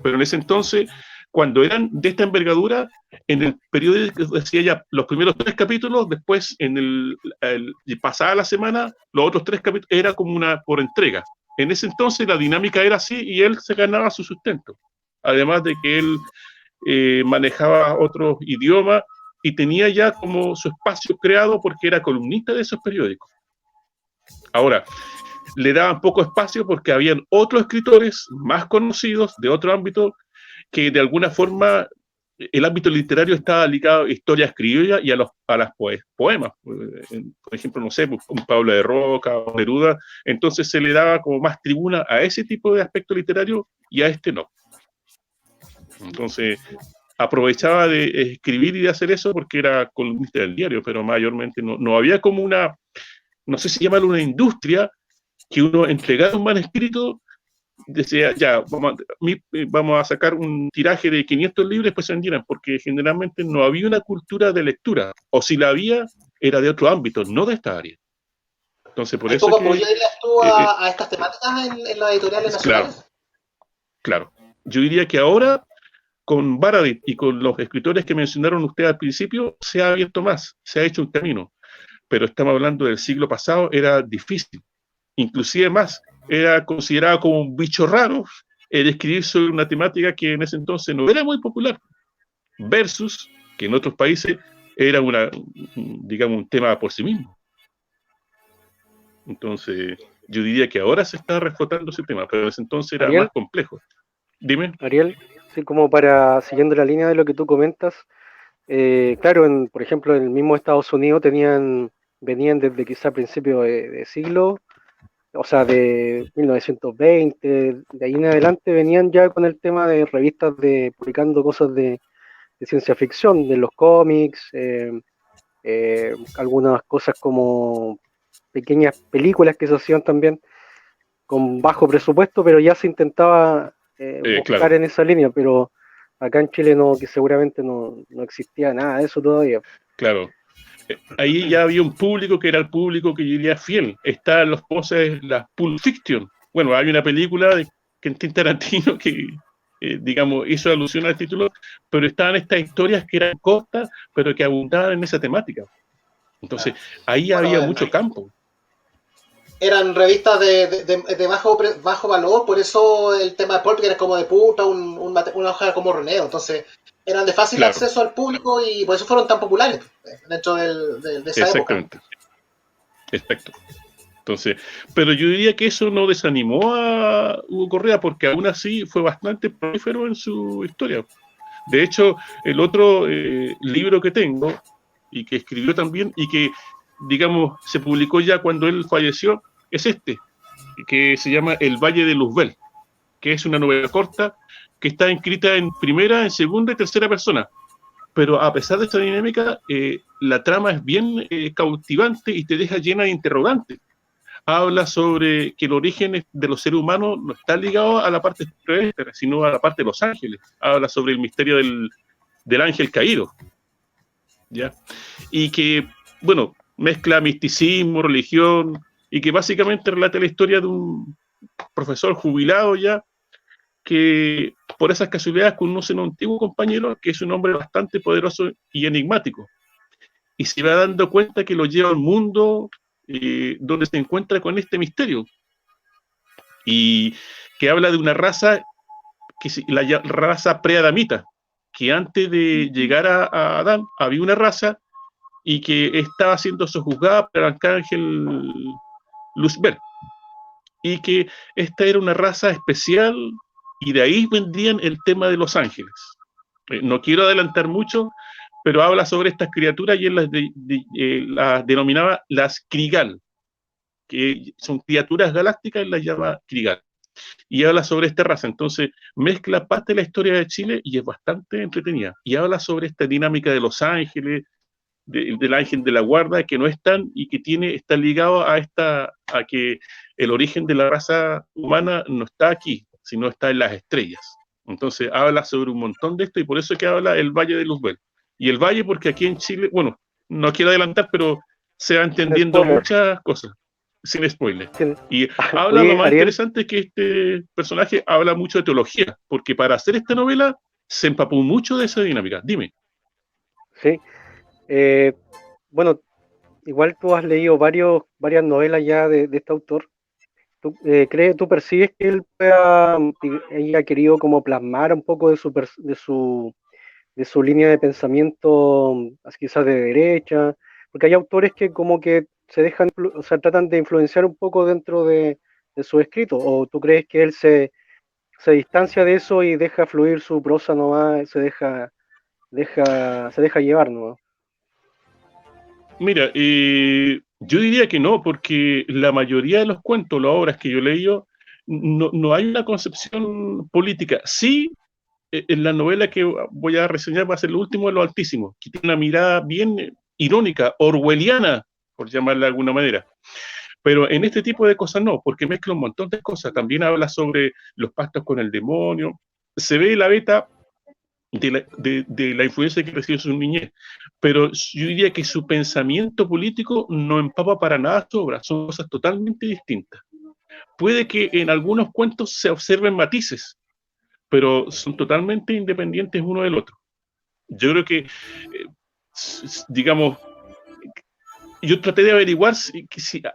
Pero en ese entonces, cuando eran de esta envergadura, en el periódico decía ya los primeros 3 capítulos, después pasada la semana, los otros 3 capítulos, era como una por entrega. En ese entonces la dinámica era así y él se ganaba su sustento. Además de que él manejaba otros idiomas y tenía ya como su espacio creado porque era columnista de esos periódicos. Ahora, le daban poco espacio porque habían otros escritores más conocidos de otro ámbito que de alguna forma el ámbito literario estaba ligado a historias criollas y a las poemas. Por ejemplo, no sé, un Pablo de Roca o Neruda. Entonces se le daba como más tribuna a ese tipo de aspecto literario y a este no. Entonces aprovechaba de escribir y de hacer eso porque era columnista del diario, pero mayormente no había como una, no sé si llamarlo una industria, que uno entregara un manuscrito, decía, ya, vamos a sacar un tiraje de 500 libros, después se vendieran, porque generalmente no había una cultura de lectura, o si la había, era de otro ámbito, no de esta área. Entonces, por eso ¿Cómo apoyarías tú a estas temáticas en las editoriales nacionales? Claro. Yo diría que ahora, con Baradit y con los escritores que mencionaron ustedes al principio, se ha abierto más, se ha hecho un camino. Pero estamos hablando del siglo pasado, era difícil. Inclusive más, era considerado como un bicho raro el escribir sobre una temática que en ese entonces no era muy popular, versus que en otros países era digamos, un tema por sí mismo. Entonces, yo diría que ahora se está reflotando ese tema, pero en ese entonces era más complejo. Dime. Ariel, sí, como siguiendo la línea de lo que tú comentas, claro, por ejemplo, en el mismo Estados Unidos venían desde quizá principios de siglo, o sea, de 1920, de ahí en adelante venían ya con el tema de revistas publicando cosas de ciencia ficción, de los cómics, algunas cosas como pequeñas películas que se hacían también con bajo presupuesto, pero ya se intentaba buscar claro. en esa línea, pero acá en Chile que seguramente no existía nada de eso todavía. Claro. Ahí ya había un público que era el público que yo diría fiel. Están los poses, las Pulp Fiction. Bueno, hay una película de Quentin Tarantino que, digamos, hizo alusión al título, pero estaban estas historias que eran cortas, pero que abundaban en esa temática. Entonces, ahí había mucho campo. Eran revistas de bajo valor, por eso el tema de Pulp era como de puta, una hoja como Roneo. Entonces, eran de fácil acceso al público y por eso fueron tan populares dentro de esa época. Exacto. Entonces, pero yo diría que eso no desanimó a Hugo Correa, porque aún así fue bastante prolífero en su historia. De hecho, el otro libro que tengo, y que escribió también, y que, digamos, se publicó ya cuando él falleció, es este, que se llama El Valle de Luzbel, que es una novela corta que está escrita en primera, en segunda y tercera persona. Pero a pesar de esta dinámica, la trama es bien cautivante y te deja llena de interrogantes. Habla sobre que el origen de los seres humanos no está ligado a la parte extraterrestre, sino a la parte de los ángeles. Habla sobre el misterio del ángel caído, ¿ya? Y que, bueno, mezcla misticismo, religión, y que básicamente relata la historia de un profesor jubilado ya, que por esas casualidades conoce a un antiguo compañero que es un hombre bastante poderoso y enigmático. Y se va dando cuenta que lo lleva al mundo donde se encuentra con este misterio. Y que habla de una raza, la raza preadamita, que antes de llegar a Adán había una raza y que estaba siendo sojuzgada por el arcángel Luzbel. Y que esta era una raza especial y de ahí vendrían el tema de los ángeles. No quiero adelantar mucho, pero habla sobre estas criaturas y él las denominaba las Krigal, que son criaturas galácticas y las llama Krigal. Y habla sobre esta raza, entonces mezcla parte de la historia de Chile y es bastante entretenida. Y habla sobre esta dinámica de los ángeles del ángel de la guarda, que no están y que está ligado a que el origen de la raza humana no está aquí, sino está en las estrellas. Entonces habla sobre un montón de esto y por eso es que habla el Valle de Luzbel. Y el Valle porque aquí en Chile, bueno, no quiero adelantar, pero se va entendiendo muchas cosas, sin spoiler. Y habla, Oye, lo más Ariel, interesante es que este personaje habla mucho de teología, porque para hacer esta novela se empapó mucho de esa dinámica. Dime. sí. Bueno, igual tú has leído varias novelas ya de este autor. ¿Tú percibes que él haya querido como plasmar un poco de su línea de pensamiento, así quizás de derecha? Porque hay autores que como que o sea, tratan de influenciar un poco dentro de su escrito. ¿O tú crees que él se distancia de eso y deja fluir su prosa nomás, se deja llevar nomás? Mira, yo diría que no, porque la mayoría de los cuentos, las obras que yo he leído, no hay una concepción política. Sí, en la novela que voy a reseñar va a ser lo último de Lo Altísimo, que tiene una mirada bien irónica, orwelliana, por llamarla de alguna manera. Pero en este tipo de cosas no, porque mezcla un montón de cosas. También habla sobre los pactos con el demonio. Se ve la beta de la influencia que recibe su niñez. Pero yo diría que su pensamiento político no empapa para nada su obra, son cosas totalmente distintas. Puede que en algunos cuentos se observen matices, pero son totalmente independientes uno del otro. Yo creo que, digamos, yo traté de averiguar si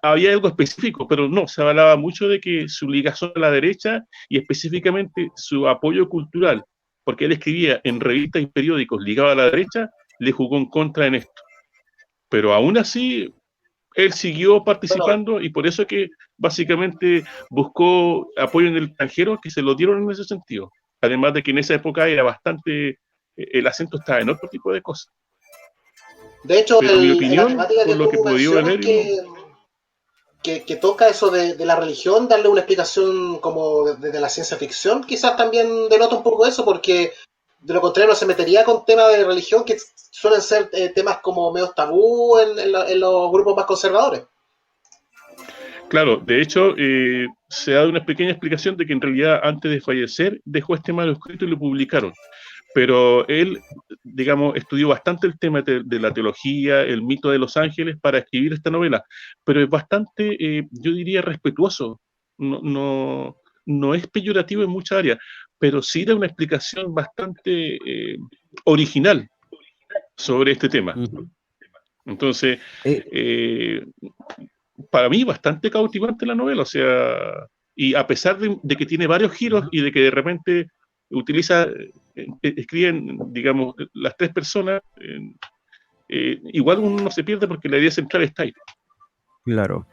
había algo específico, pero no, se hablaba mucho de que su ligación a la derecha y específicamente su apoyo cultural, porque él escribía en revistas y periódicos ligados a la derecha, le jugó en contra en esto. Pero aún así, él siguió participando y por eso es que básicamente buscó apoyo en el extranjero, que se lo dieron en ese sentido. Además de que en esa época era bastante, el acento estaba en otro tipo de cosas. De hecho, pero mi la opinión, temática que por lo que tú he podido mencionas leer, que toca eso de la religión, darle una explicación como de la ciencia ficción, quizás también denota un poco eso, porque de lo contrario no se metería con temas de religión que suelen ser temas como medio tabú en los grupos más conservadores. claro, de hecho, se ha dado una pequeña explicación de que en realidad antes de fallecer dejó este manuscrito y lo publicaron. Pero él, digamos, estudió bastante el tema de la teología, el mito de los ángeles para escribir esta novela, pero es bastante, yo diría, respetuoso. No es peyorativo en muchas áreas, pero sí da una explicación bastante original sobre este tema. Entonces, para mí, bastante cautivante la novela, o sea, y a pesar de que tiene varios giros y de que de repente escriben, digamos, las tres personas, igual uno no se pierde porque la idea central está ahí. Claro.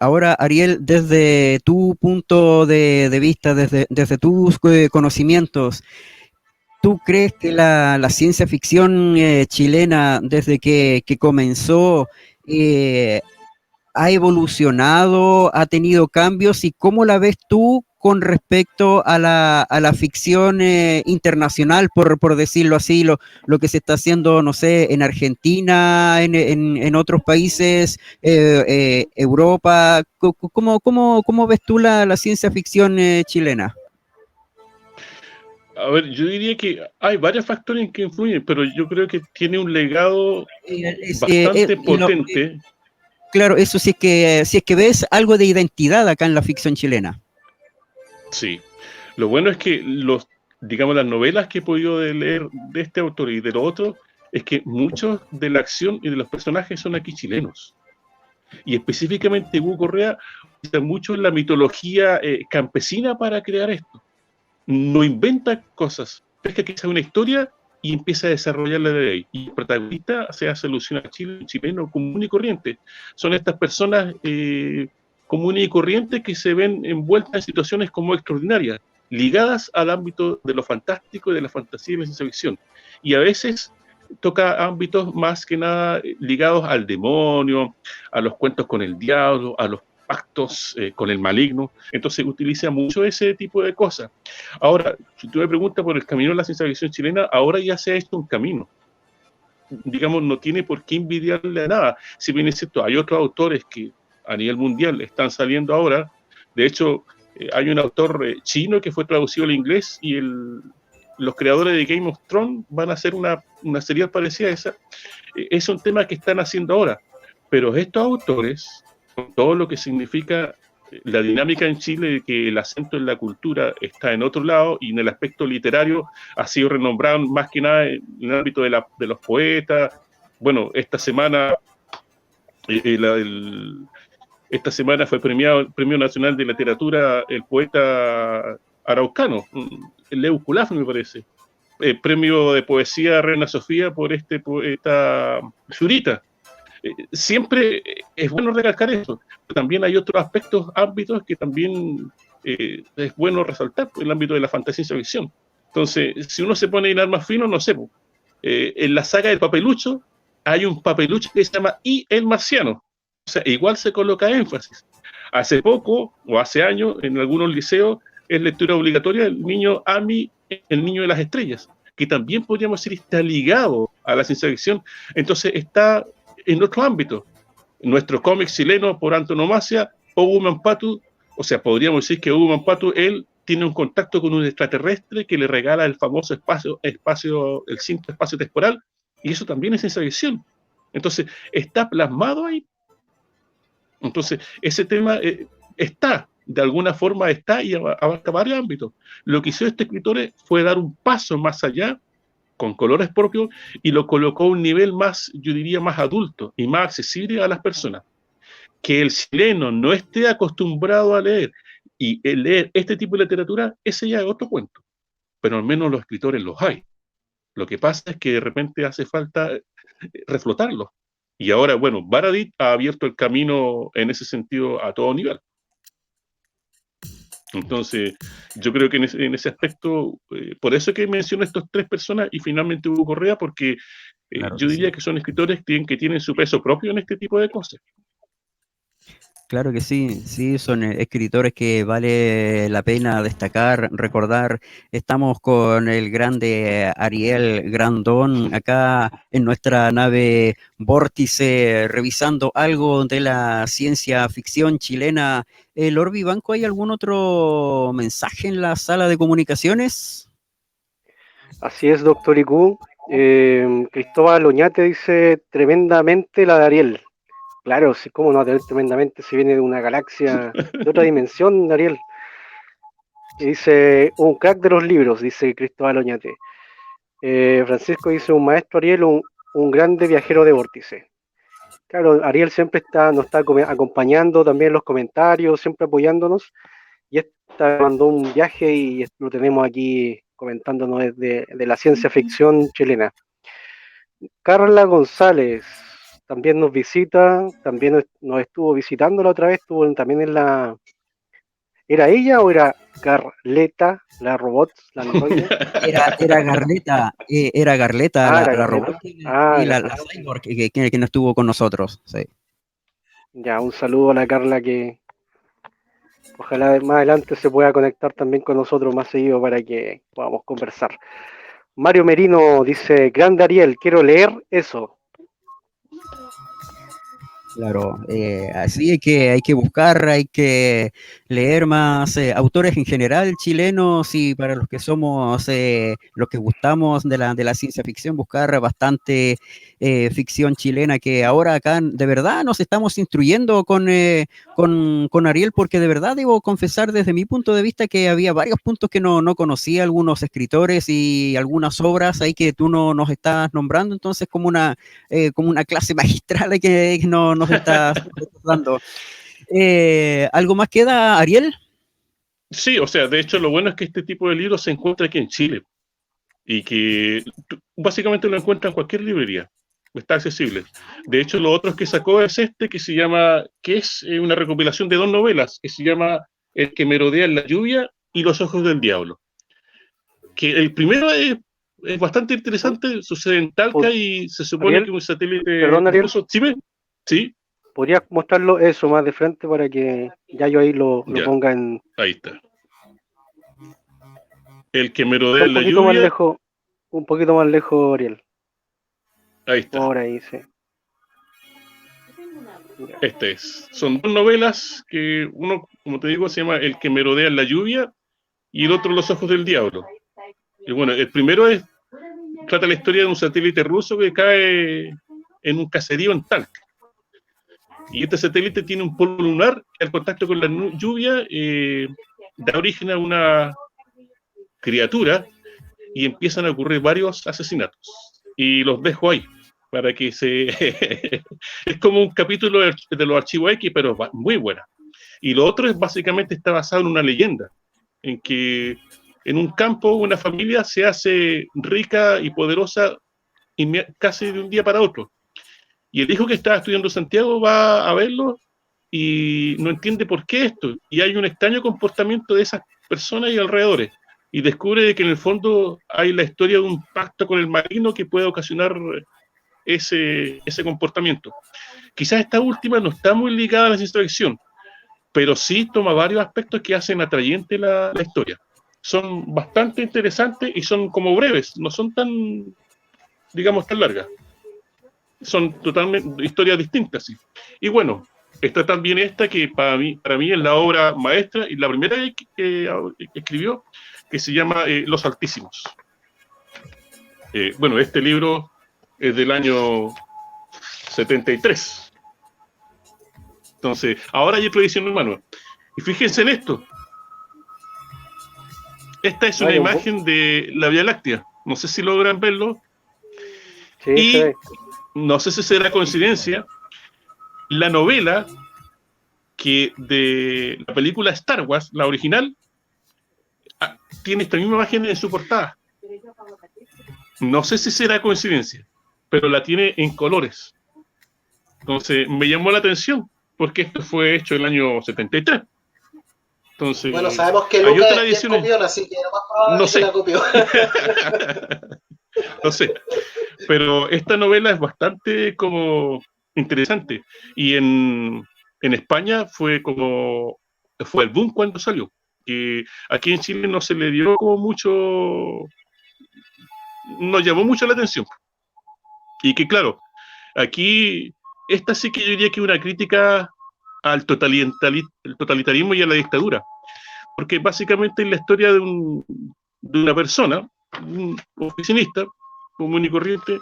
Ahora, Ariel, desde tu punto de vista, desde tus conocimientos, ¿tú crees que la ciencia ficción chilena, desde que comenzó, ha evolucionado, ha tenido cambios? ¿Y cómo la ves tú con respecto a la ficción internacional, por decirlo así, lo que se está haciendo, no sé, en Argentina, en otros países, Europa? ¿Cómo ves tú la ciencia ficción chilena? A ver, yo diría que hay varios factores que influyen, pero yo creo que tiene un legado bastante potente. Claro, eso si es que ves algo de identidad acá en la ficción chilena. Sí. Lo bueno es que digamos, las novelas que he podido leer de este autor y de los otros, es que muchos de la acción y de los personajes son aquí chilenos. Y específicamente Hugo Correa usa mucho la mitología campesina para crear esto. No inventa cosas, pesca quizás una historia y empieza a desarrollarla de ahí. Y el protagonista se hace alusión a Chile, un chileno común y corriente. Son estas personas comunes y corrientes que se ven envueltas en situaciones como extraordinarias, ligadas al ámbito de lo fantástico y de la fantasía y la ciencia ficción. Y a veces toca ámbitos más que nada ligados al demonio, a los cuentos con el diablo, a los pactos con el maligno. Entonces utiliza mucho ese tipo de cosas. Ahora, si tú me preguntas por el camino de la ciencia ficción chilena, ahora ya se ha hecho un camino. digamos, no tiene por qué envidiarle a nada. Si bien es cierto, hay otros autores que a nivel mundial están saliendo ahora. De hecho, hay un autor chino que fue traducido al inglés y los creadores de Game of Thrones van a hacer una serie parecida a esa. Es un tema que están haciendo ahora. Pero estos autores, con todo lo que significa la dinámica en Chile de que el acento en la cultura está en otro lado y en el aspecto literario ha sido renombrado más que nada en el ámbito de los poetas. Bueno, esta semana esta semana fue premiado el Premio Nacional de Literatura el poeta araucano, Leo Culaf, me parece. Premio de poesía Reina Sofía por este poeta Zurita. Siempre es bueno recalcar eso. También hay otros aspectos, ámbitos que también es bueno resaltar, el ámbito de la fantasía y ciencia ficción. Entonces, si uno se pone a hilar más fino, no sé, en la saga del papelucho hay un papelucho que se llama Y el Marciano. O sea, igual se coloca énfasis. Hace poco, o hace años, en algunos liceos, es lectura obligatoria el niño Ami, el niño de las estrellas, que también podríamos decir está ligado a la ciencia ficción. Entonces, está en otro ámbito. Nuestro cómic chileno por antonomasia, Ogu Mampatu, o sea, podríamos decir que Ogu Mampatu, él tiene un contacto con un extraterrestre que le regala el famoso el cinto espacio temporal, y eso también es ciencia ficción. Entonces, está plasmado ahí. Entonces, ese tema está, de alguna forma está y abarca varios ámbitos. Lo que hizo este escritor fue dar un paso más allá con colores propios y lo colocó a un nivel más, yo diría, más adulto y más accesible a las personas. Que el chileno no esté acostumbrado a leer y leer este tipo de literatura, ese ya es otro cuento, pero al menos los escritores los hay. Lo que pasa es que de repente hace falta reflotarlos. Y ahora, bueno, Baradit ha abierto el camino en ese sentido a todo nivel. Entonces, yo creo que en ese aspecto, por eso que menciono estas tres personas y finalmente Hugo Correa, porque Claro yo que diría sí. que son escritores que tienen su peso propio en este tipo de cosas. Claro que sí, sí, son escritores que vale la pena destacar, recordar. Estamos con el grande Ariel Grandón acá en nuestra nave Vórtice, revisando algo de la ciencia ficción chilena. Lord Vivanco, ¿hay algún otro mensaje en la sala de comunicaciones? Así es, doctor Iku. Cristóbal Oñate dice tremendamente la de Ariel. Claro, sí, cómo no va a tener tremendamente si viene de una galaxia de otra dimensión, Ariel. Y dice, un crack de los libros, dice Cristóbal Oñate. Francisco dice, un maestro Ariel, un grande viajero de vórtice. Claro, Ariel siempre nos está acompañando también en los comentarios, siempre apoyándonos. Y esta mandó un viaje y lo tenemos aquí comentándonos de la ciencia ficción chilena. Carla González también nos visita, también nos estuvo visitando la otra vez, estuvo también en la... ¿Era ella o era Carleta, la robot, la androide? Era Garleta, Ah, era la Carleta. robot, Ah, y la cyborg que no estuvo con nosotros. Sí. ya, un saludo a la Carla que ojalá más adelante se pueda conectar también con nosotros más seguido para que podamos conversar. Mario Merino dice, grande Ariel, quiero leer eso. Claro, así hay que buscar, hay que leer más autores en general chilenos y para los que somos, los que gustamos de la ciencia ficción, buscar bastante ficción chilena que ahora acá de verdad nos estamos instruyendo con Ariel porque de verdad debo confesar desde mi punto de vista que había varios puntos que no conocía, algunos escritores y algunas obras ahí que tú no nos estás nombrando, entonces como una clase magistral que nos estás dando. ¿Algo más queda, Ariel? Sí, o sea, de hecho lo bueno es que este tipo de libros se encuentra aquí en Chile y que básicamente lo encuentra en cualquier librería. Está accesible. De hecho, lo otro que sacó es este que es una recopilación de dos novelas, que se llama El que merodea en la lluvia y Los ojos del diablo. Que el primero es bastante interesante, sucede en Talca y se supone Ariel, que un satélite perdón Ariel, ruso. ¿Sí ve? Sí, ¿podrías mostrarlo eso más de frente para que ya yo ahí lo ya, ponga en... ahí está. El que Está merodea en la lluvia. un poquito más lejos Ariel. Ahí está. Por ahí, sí. Este es. Son dos novelas que uno, como te digo, se llama El que merodea en la lluvia y el otro Los ojos del diablo. Y bueno, el primero trata la historia de un satélite ruso que cae en un caserío en Talca. Y este satélite tiene un polvo lunar que al contacto con la lluvia da origen a una criatura y empiezan a ocurrir varios asesinatos. Y los dejo ahí para que se... es como un capítulo de los archivos X, pero muy buena. Y lo otro es básicamente está basado en una leyenda, en que en un campo una familia se hace rica y poderosa casi de un día para otro. Y el hijo que está estudiando en Santiago va a verlo y no entiende por qué esto. Y hay un extraño comportamiento de esas personas y alrededores. Y descubre que en el fondo hay la historia de un pacto con el marino que puede ocasionar ese comportamiento. Quizás esta última no está muy ligada a la ciencia ficción, pero sí toma varios aspectos que hacen atrayente la historia. Son bastante interesantes y son como breves, no son tan, digamos, tan largas. Son totalmente historias distintas, sí. Y bueno, está también esta que para mí es la obra maestra y la primera que escribió, que se llama Los Altísimos. Bueno, este libro es del año 73. Entonces, ahora hay otra edición, hermano. Y fíjense en esto. Esta es una imagen de la Vía Láctea. No sé si logran verlo. Sí, y sí. No sé si será coincidencia. La novela que de la película Star Wars, la original, tiene esta misma imagen en su portada. No sé si será coincidencia, pero la tiene en colores. Entonces me llamó la atención, porque esto fue hecho en el año 73. Entonces, bueno, sabemos que Lucas es quien copió, así que no sé. que la copió. No sé. Pero esta novela es bastante como interesante. Y en España fue el boom cuando salió. Y aquí en Chile no se le dio como mucho, nos llamó mucho la atención. Y que claro, aquí esta sí que yo diría que es una crítica al totalitarismo y a la dictadura. Porque básicamente es la historia de una persona, un oficinista común y corriente,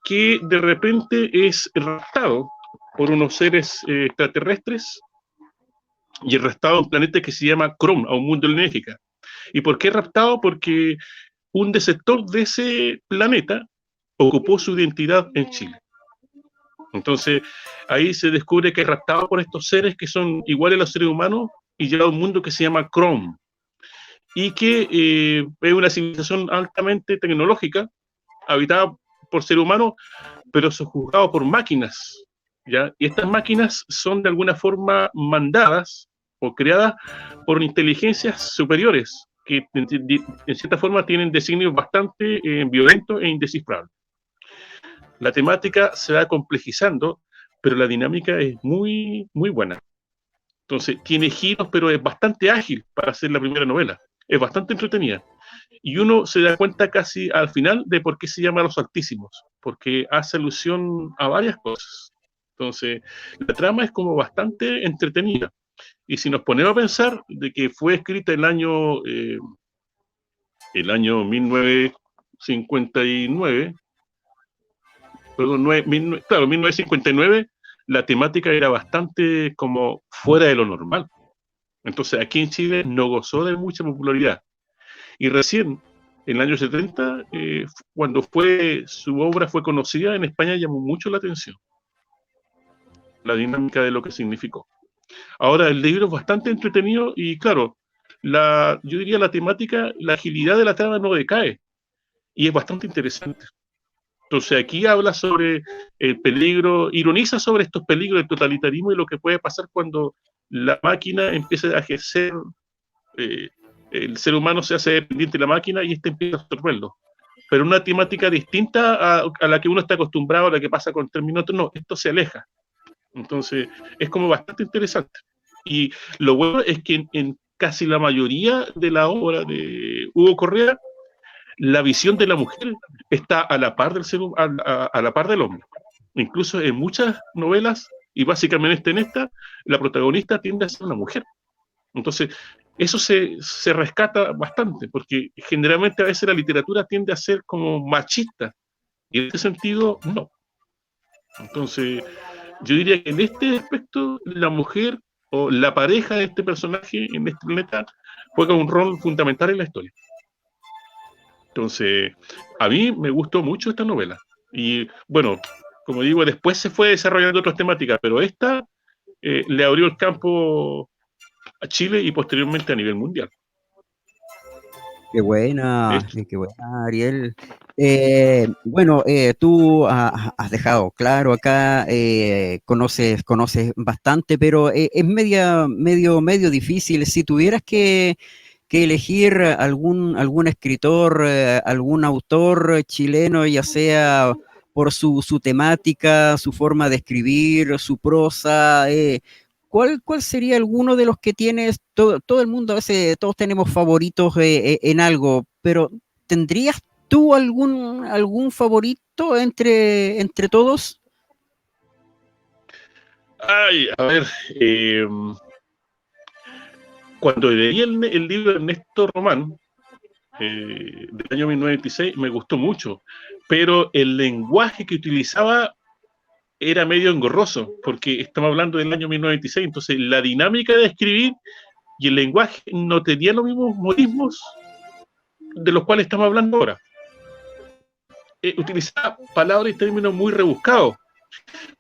que de repente es raptado por unos seres extraterrestres y es raptado a un planeta que se llama Crom, a un mundo alienígena. ¿Y por qué raptado? Porque un desertor de ese planeta ocupó su identidad en Chile. Entonces, ahí se descubre que es raptado por estos seres que son iguales a los seres humanos y lleva a un mundo que se llama Crom y que es una civilización altamente tecnológica, habitada por seres humanos, pero sojuzgado por máquinas, ¿ya? Y estas máquinas son de alguna forma mandadas o creadas por inteligencias superiores, que en cierta forma tienen designios bastante violentos e indescifrables. La temática se va complejizando, pero la dinámica es muy, muy buena. Entonces, tiene giros, pero es bastante ágil para ser la primera novela. Es bastante entretenida. Y uno se da cuenta casi al final de por qué se llama Los Altísimos, porque hace alusión a varias cosas. Entonces, la trama es como bastante entretenida. Y si nos ponemos a pensar de que fue escrita el año 1959, perdón, 1959, la temática era bastante como fuera de lo normal. Entonces, aquí en Chile no gozó de mucha popularidad. Y recién, en el año 70, cuando su obra fue conocida, en España llamó mucho la atención. La dinámica de lo que significó. Ahora, el libro es bastante entretenido y, claro, yo diría la temática, la agilidad de la trama no decae. Y es bastante interesante. Entonces, aquí habla sobre el peligro, ironiza sobre estos peligros del totalitarismo y lo que puede pasar cuando la máquina empieza a ejercer... el ser humano se hace dependiente de la máquina y empieza a absorberlo. Pero una temática distinta a la que uno está acostumbrado, a la que pasa con Terminator, no, esto se aleja. Entonces, es como bastante interesante. Y lo bueno es que en casi la mayoría de la obra de Hugo Correa la visión de la mujer está a la par del a la par del hombre. Incluso en muchas novelas, y básicamente en esta, la protagonista tiende a ser una mujer. Entonces, eso se rescata bastante, porque generalmente a veces la literatura tiende a ser como machista, y en este sentido, no. Entonces, yo diría que en este aspecto, la mujer o la pareja de este personaje en este planeta juega un rol fundamental en la historia. Entonces, a mí me gustó mucho esta novela. Y bueno, como digo, después se fue desarrollando otras temáticas, pero esta le abrió el campo a Chile y posteriormente a nivel mundial. Qué buena, Esto. qué buena, Ariel. Bueno, tú has dejado claro acá, conoces bastante, pero es medio difícil. Si tuvieras que elegir algún escritor, algún autor chileno, ya sea por su temática, su forma de escribir, su prosa, ¿cuál sería alguno de los que tienes? Todo el mundo, a veces todos tenemos favoritos en algo, pero ¿tendrías tú algún favorito entre todos? Ay, a ver, cuando leí el libro de Ernesto Román, del año 1926, me gustó mucho, pero el lenguaje que utilizaba era medio engorroso, porque estamos hablando del año 1926, entonces la dinámica de escribir y el lenguaje no tenía los mismos modismos de los cuales estamos hablando ahora. Utilizaba palabras y términos muy rebuscados,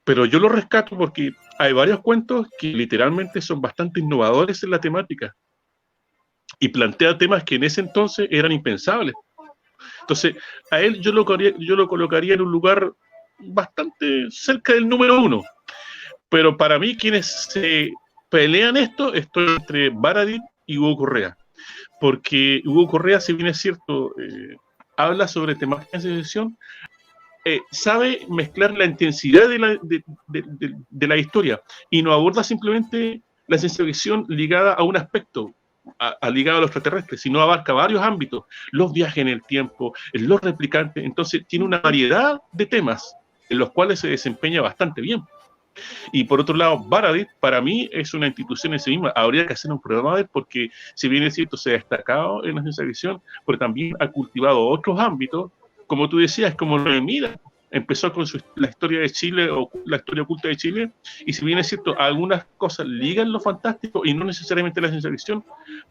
pero yo lo rescato porque hay varios cuentos que literalmente son bastante innovadores en la temática y plantea temas que en ese entonces eran impensables. Entonces, a él yo lo colocaría en un lugar bastante cerca del número 1. Pero para mí, quienes se pelean esto, estoy entre Baradit y Hugo Correa. Porque Hugo Correa, si bien es cierto, habla sobre temática de secesión, sabe mezclar la intensidad de la historia y no aborda simplemente la ciencia ficción ligada a un aspecto, ligado a los extraterrestres, sino abarca varios ámbitos, los viajes en el tiempo, los replicantes, entonces tiene una variedad de temas en los cuales se desempeña bastante bien. Y por otro lado, Baradit para mí es una institución en sí misma, habría que hacer un programa de él porque si bien es cierto se ha destacado en la ciencia ficción, pero también ha cultivado otros ámbitos, como tú decías, como Mira, empezó con la historia de Chile o la historia oculta de Chile, y si bien es cierto, algunas cosas ligan lo fantástico y no necesariamente la ciencia ficción,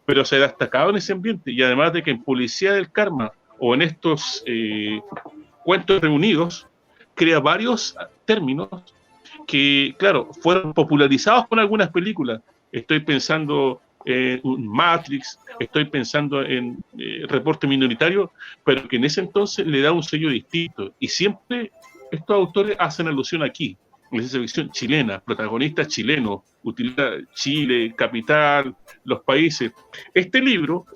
pero se ha destacado en ese ambiente, y además de que en Policía del Karma o en estos cuentos reunidos, crea varios términos que, claro, fueron popularizados con algunas películas. Estoy pensando en Matrix, estoy pensando en Reporte Minoritario, pero que en ese entonces le da un sello distinto. Y siempre estos autores hacen alusión aquí, en la ciencia ficción chilena, protagonistas chilenos, utiliza Chile, capital, los países. Este libro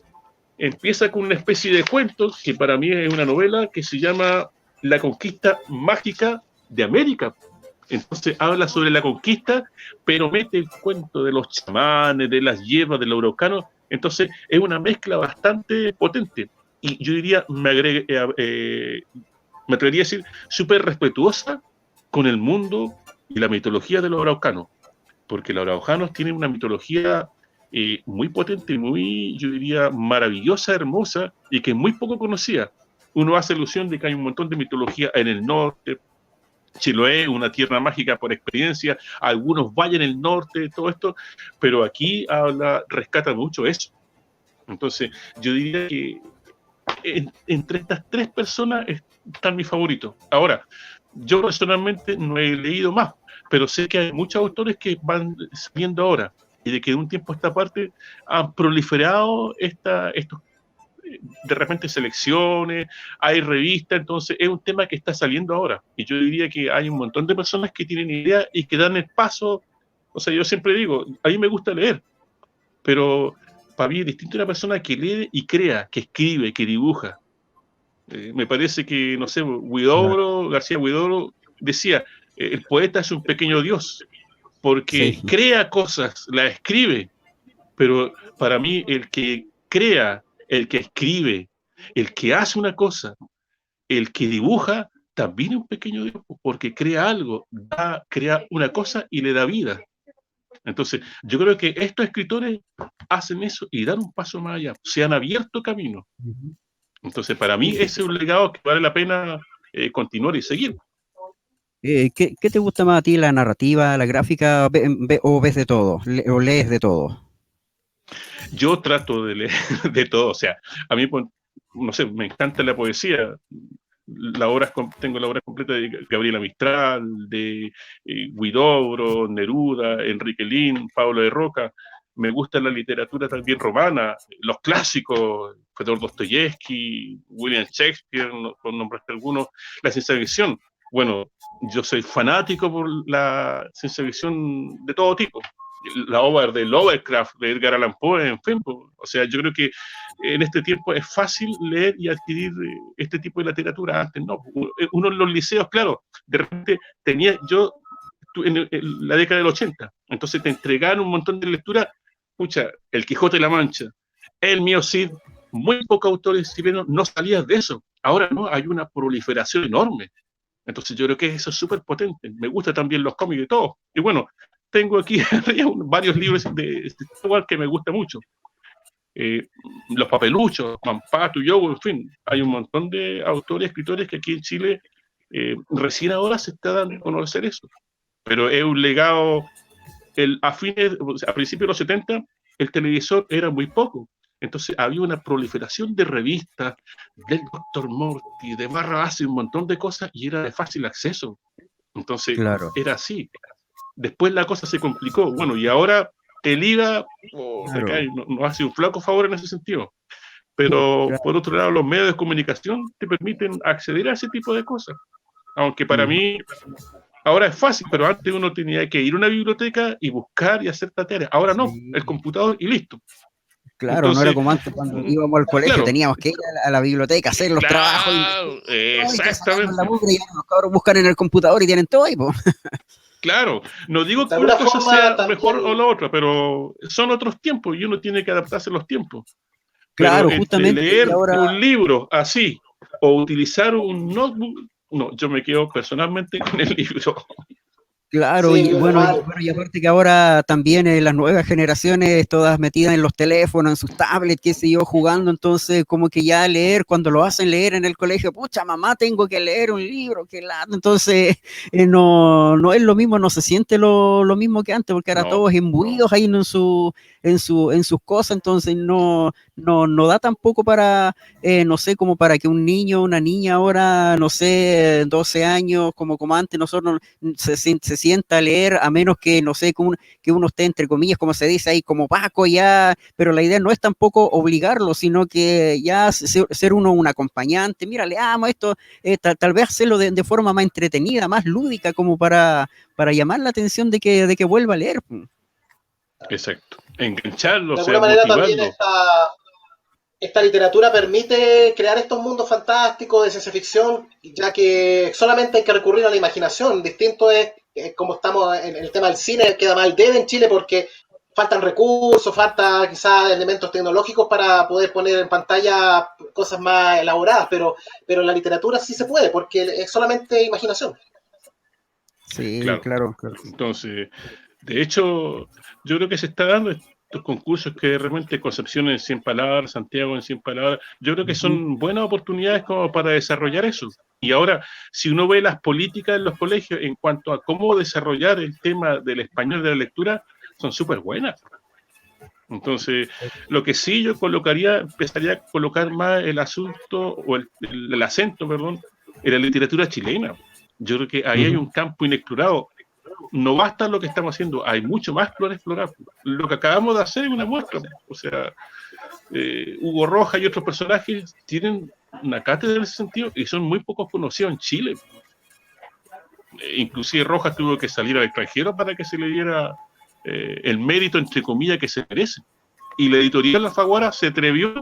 empieza con una especie de cuento, que para mí es una novela, que se llama La conquista mágica de América. Entonces habla sobre la conquista, pero mete el cuento de los chamanes, de las hierbas, de los araucanos. Entonces es una mezcla bastante potente. Y yo diría, me atrevería a decir, súper respetuosa con el mundo y la mitología de los araucanos. Porque los araucanos tienen una mitología muy potente, muy, yo diría, maravillosa, hermosa, y que es muy poco conocida. Uno hace alusión de que hay un montón de mitología en el norte, Chiloé, una tierra mágica por experiencia, algunos vayan en el norte, todo esto, pero aquí rescata mucho eso. Entonces, yo diría que entre estas tres personas están mis favoritos. Ahora, yo personalmente no he leído más, pero sé que hay muchos autores que van saliendo ahora y de que de un tiempo a esta parte han proliferado estos de repente selecciones, hay revistas, entonces es un tema que está saliendo ahora. Y yo diría que hay un montón de personas que tienen idea y que dan el paso. O sea, yo siempre digo, a mí me gusta leer, pero para mí es distinto una persona que lee y crea, que escribe, que dibuja. Me parece que, no sé, García Huidobro decía, el poeta es un pequeño dios, porque crea cosas, la escribe, pero para mí el que crea, el que escribe, El que hace una cosa, el que dibuja, también es un pequeño Dios, porque crea algo, crea una cosa y le da vida. Entonces, yo creo que estos escritores hacen eso y dan un paso más allá, se han abierto camino. Entonces, para mí, ese es un legado que vale la pena continuar y seguir. ¿Qué te gusta más a ti, la narrativa, la gráfica, o ves de todo, o lees de todo? Yo trato de leer de todo, o sea, a mí, no sé, me encanta la poesía. Tengo la obra completa de Gabriela Mistral, de Huidobro, Neruda, Enrique Lin, Pablo de Roca. Me gusta la literatura también romana, los clásicos, Fyodor Dostoyevsky, William Shakespeare, por nombrarte algunos, la ciencia ficción. Bueno, yo soy fanático por la ciencia ficción de todo tipo. La obra de Lovecraft, de Edgar Allan Poe, en fin. O sea, yo creo que en este tiempo es fácil leer y adquirir este tipo de literatura. Antes no. Uno en los liceos, claro, de repente yo en la década del 80, entonces te entregaron un montón de lectura. Pucha, El Quijote de la Mancha, El Mío Cid, muy pocos autores chilenos no salían de eso. Ahora no, hay una proliferación enorme. Entonces yo creo que eso es súper potente. Me gustan también los cómics y todo. Y bueno, tengo aquí varios libros de Star Wars que me gusta mucho. Los Papeluchos, Mampato, Yogo, en fin. Hay un montón de autores, escritores que aquí en Chile recién ahora se está dando a conocer eso. Pero es un legado, a principios de los 70, el televisor era muy poco. Entonces había una proliferación de revistas, del Dr. Morty, de Barrabás, un montón de cosas, y era de fácil acceso. Entonces, claro, era así. Después la cosa se complicó. Bueno, y ahora el IVA claro, no hace un flaco favor en ese sentido. Pero, claro. por otro lado, los medios de comunicación te permiten acceder a ese tipo de cosas. Aunque para mí, ahora es fácil, pero antes uno tenía que ir a una biblioteca y buscar y hacer tareas. Ahora no, el computador y listo. Claro, no era Entonces, como antes cuando íbamos al colegio, claro, teníamos que ir a la biblioteca, hacer los trabajos claro, y que sacamos la exactamente. mugre, y ahora los cabros buscan en el computador y tienen todo ahí, po. Claro, no digo De que una alguna cosa forma sea mejor o también, la otra, pero son otros tiempos y uno tiene que adaptarse a los tiempos. Pero Claro, entre justamente, y leer ahora, un libro así o utilizar un notebook, no, yo me quedo personalmente con el libro. claro, sí, y bueno, igual. y aparte que ahora también las nuevas generaciones, todas metidas en los teléfonos, en sus tablets, qué sé yo, jugando, entonces como que ya leer, cuando lo hacen leer en el colegio, pucha, mamá, tengo que leer un libro, que lata, entonces no es lo mismo, no se siente lo mismo que antes, porque ahora No, todos imbuidos ahí en sus cosas, entonces no da tampoco para, no sé, como para que un niño, una niña ahora, no sé, 12 años, como antes, nosotros se sienta a leer, a menos que, no sé, que uno esté, entre comillas, como se dice ahí, como Paco ya, pero la idea no es tampoco obligarlo, sino que ya ser uno un acompañante, mira, leamos esto, tal vez hacerlo de forma más entretenida, más lúdica, como para llamar la atención de que vuelva a leer. exacto. Engancharlo, o De sea, alguna manera también motivarlo. esta literatura permite crear estos mundos fantásticos de ciencia ficción, ya que solamente hay que recurrir a la imaginación. Distinto es como estamos en el tema del cine, queda mal debe en Chile porque faltan recursos, falta quizás elementos tecnológicos para poder poner en pantalla cosas más elaboradas, pero en la literatura sí se puede, porque es solamente imaginación. Sí, Claro. claro, claro. Entonces, de hecho, yo creo que se está dando estos concursos que de repente Concepción en 100 palabras, Santiago en 100 palabras, yo creo que son buenas oportunidades como para desarrollar eso. Y ahora, si uno ve las políticas en los colegios en cuanto a cómo desarrollar el tema del español de la lectura, son súper buenas. Entonces, lo que sí yo empezaría a colocar más el asunto o el acento, perdón, en la literatura chilena. Yo creo que ahí hay un campo inexplorado. No basta lo que estamos haciendo, hay mucho más por explorar. Lo que acabamos de hacer es una muestra. O sea, Hugo Rojas y otros personajes tienen una cátedra en ese sentido y son muy pocos conocidos en Chile. Inclusive Rojas tuvo que salir al extranjero para que se le diera el mérito, entre comillas, que se merece. Y la editorial La Faguara se atrevió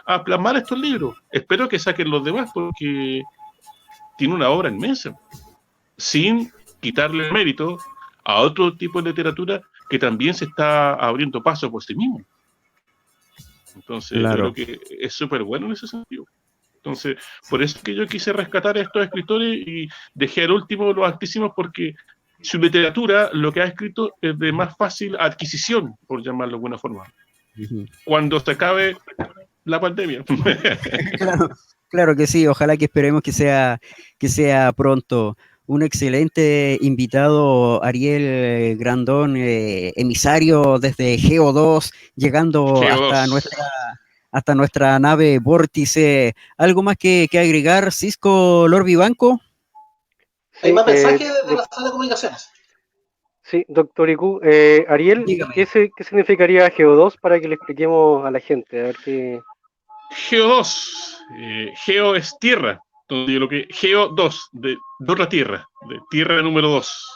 a plasmar estos libros. Espero que saquen los demás porque tiene una obra inmensa, sin quitarle mérito a otro tipo de literatura que también se está abriendo paso por sí mismo. Entonces, Claro. yo creo que es súper bueno en ese sentido. Entonces, por eso es que yo quise rescatar a estos escritores y dejé al último los altísimos, porque su literatura, lo que ha escrito, es de más fácil adquisición, por llamarlo de alguna forma, Ujú. cuando se acabe la pandemia. Claro, claro que sí, ojalá que esperemos que sea pronto. Un excelente invitado, Ariel Grandón, emisario desde Geo2, llegando GO2. hasta nuestra nave Vórtice. ¿Algo más que agregar, Cisco Lord Vivanco? Hay Sí, más mensajes desde la sala de comunicaciones. sí, doctor Iku. Ariel, Dígame. ¿qué significaría Geo2 para que le expliquemos a la gente? A ver qué. Geo2. Geo es tierra. Entonces, lo que Geo2, de otra tierra, de tierra número 2,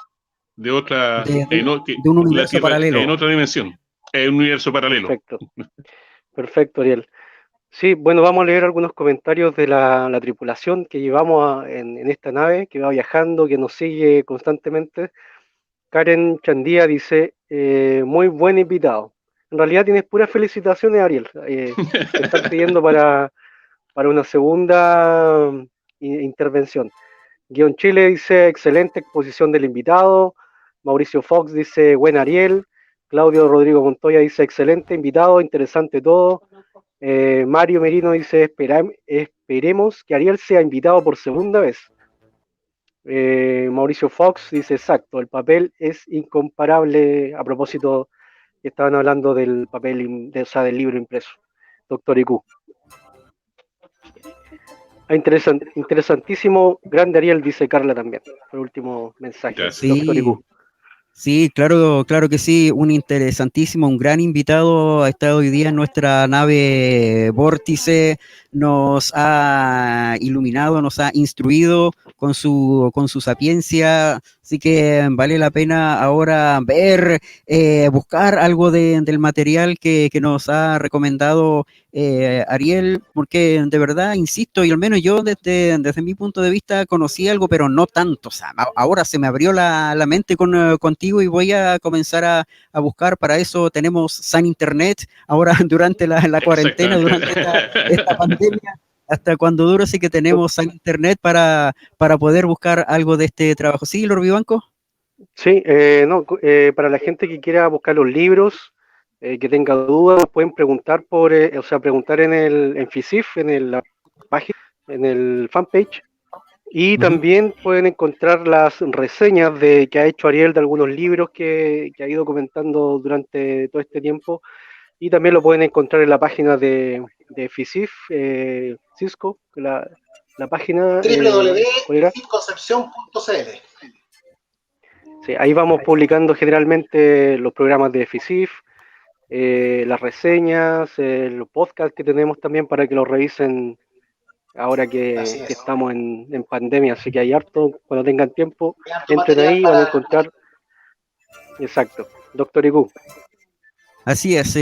de otra, De un la universo tierra en paralelo. otra dimensión, en un universo paralelo. Perfecto, perfecto, Ariel. Sí, bueno, vamos a leer algunos comentarios de la tripulación que llevamos en esta nave, que va viajando, que nos sigue constantemente. Karen Chandía dice, muy buen invitado. En realidad tienes puras felicitaciones, Ariel. Te están pidiendo para una segunda intervención. Guión Chile dice, excelente exposición del invitado. Mauricio Fox dice, buen Ariel. Claudio Rodrigo Montoya dice, excelente invitado, interesante todo. Mario Merino dice, esperemos que Ariel sea invitado por segunda vez. Mauricio Fox dice, exacto, el papel es incomparable, a propósito que estaban hablando del papel, o sea, del libro impreso. Doctor IQ. Interesantísimo, grande Ariel, dice Carla también. El último mensaje. Gracias. Doctor IQ. Sí, claro, claro que sí, un interesantísimo, un gran invitado ha estado hoy día en nuestra nave Vórtice, nos ha iluminado, nos ha instruido con su sapiencia, así que vale la pena ahora ver, buscar algo del material que nos ha recomendado Ariel, porque de verdad, insisto, y al menos yo desde mi punto de vista conocí algo, pero no tanto, o sea, ahora se me abrió la mente contigo y voy a comenzar a buscar. Para eso tenemos San Internet, ahora durante la cuarentena, durante esta pandemia, hasta cuando dure, sí que tenemos San Internet para poder buscar algo de este trabajo. ¿Sí, Lord Vivanco? Sí, no, para la gente que quiera buscar los libros, que tenga dudas, pueden preguntar o sea, preguntar en FISIF, la página, en el fanpage, y también pueden encontrar las reseñas que ha hecho Ariel de algunos libros que ha ido comentando durante todo este tiempo, y también lo pueden encontrar en la página de FISIF, Cisco, la página, ¿cuál era? www.concepcion.cl. Sí, ahí vamos publicando generalmente los programas de FISIF, las reseñas, los podcasts que tenemos también para que los revisen ahora Así que es. estamos en pandemia, así que hay harto, cuando tengan tiempo, Hay harto entren material ahí y van a para. encontrar, exacto, Doctor Igu. Así es,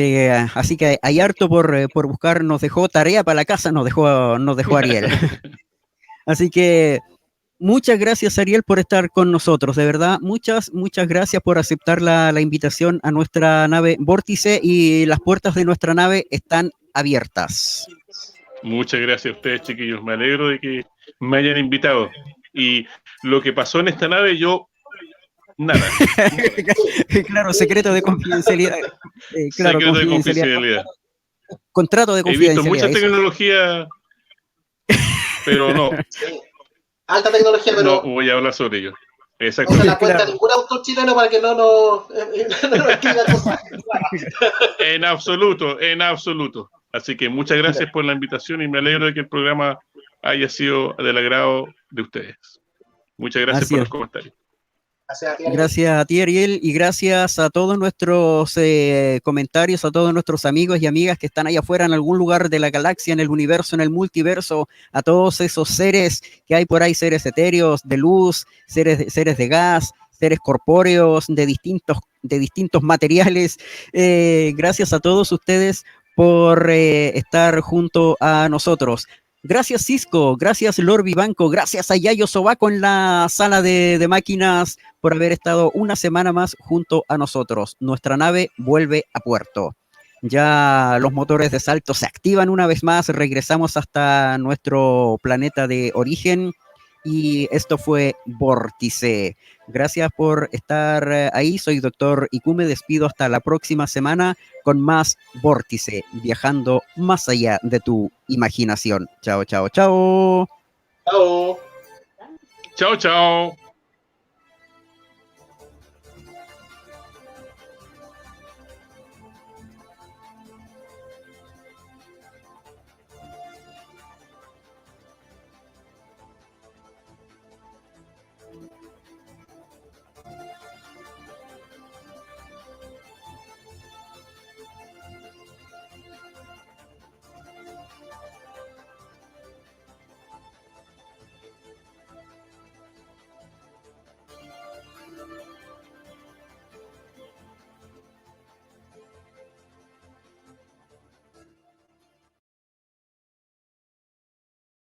así que hay harto por buscar, nos dejó tarea para la casa, nos dejó Ariel. Así que muchas gracias, Ariel, por estar con nosotros. De verdad, muchas gracias por aceptar la invitación a nuestra nave Vórtice, y las puertas de nuestra nave están abiertas. Muchas gracias a ustedes, chiquillos. Me alegro de que me hayan invitado. Y lo que pasó en esta nave, yo, nada. Claro, secreto de confidencialidad. Claro, Secreto de confidencialidad. Contrato de He visto confidencialidad. mucha tecnología, pero no, Sí. Alta tecnología, no pero voy a hablar sobre ello. no se Exactamente. la cuenta ningún autor chileno para que no nos escriba cosas. En absoluto, en absoluto. Así que muchas gracias por la invitación y me alegro de que el programa haya sido del agrado de ustedes. Muchas gracias por los comentarios. Gracias a ti, Ariel, y gracias a todos nuestros comentarios, a todos nuestros amigos y amigas que están allá afuera en algún lugar de la galaxia, en el universo, en el multiverso, a todos esos seres que hay por ahí, seres etéreos, de luz, seres de gas, seres corpóreos, de distintos materiales. Gracias a todos ustedes por estar junto a nosotros. Gracias, Cisco, gracias, Lord Vivanco, gracias a Yayo Sobaco en la sala de máquinas por haber estado una semana más junto a nosotros. Nuestra nave vuelve a puerto. Ya los motores de salto se activan una vez más, regresamos hasta nuestro planeta de origen y esto fue Vórtice. Gracias por estar ahí, soy Doctor Iku, me despido hasta la próxima semana con más Vórtice, viajando más allá de tu imaginación. Chao, chao, chao. Chao. Chao, chao.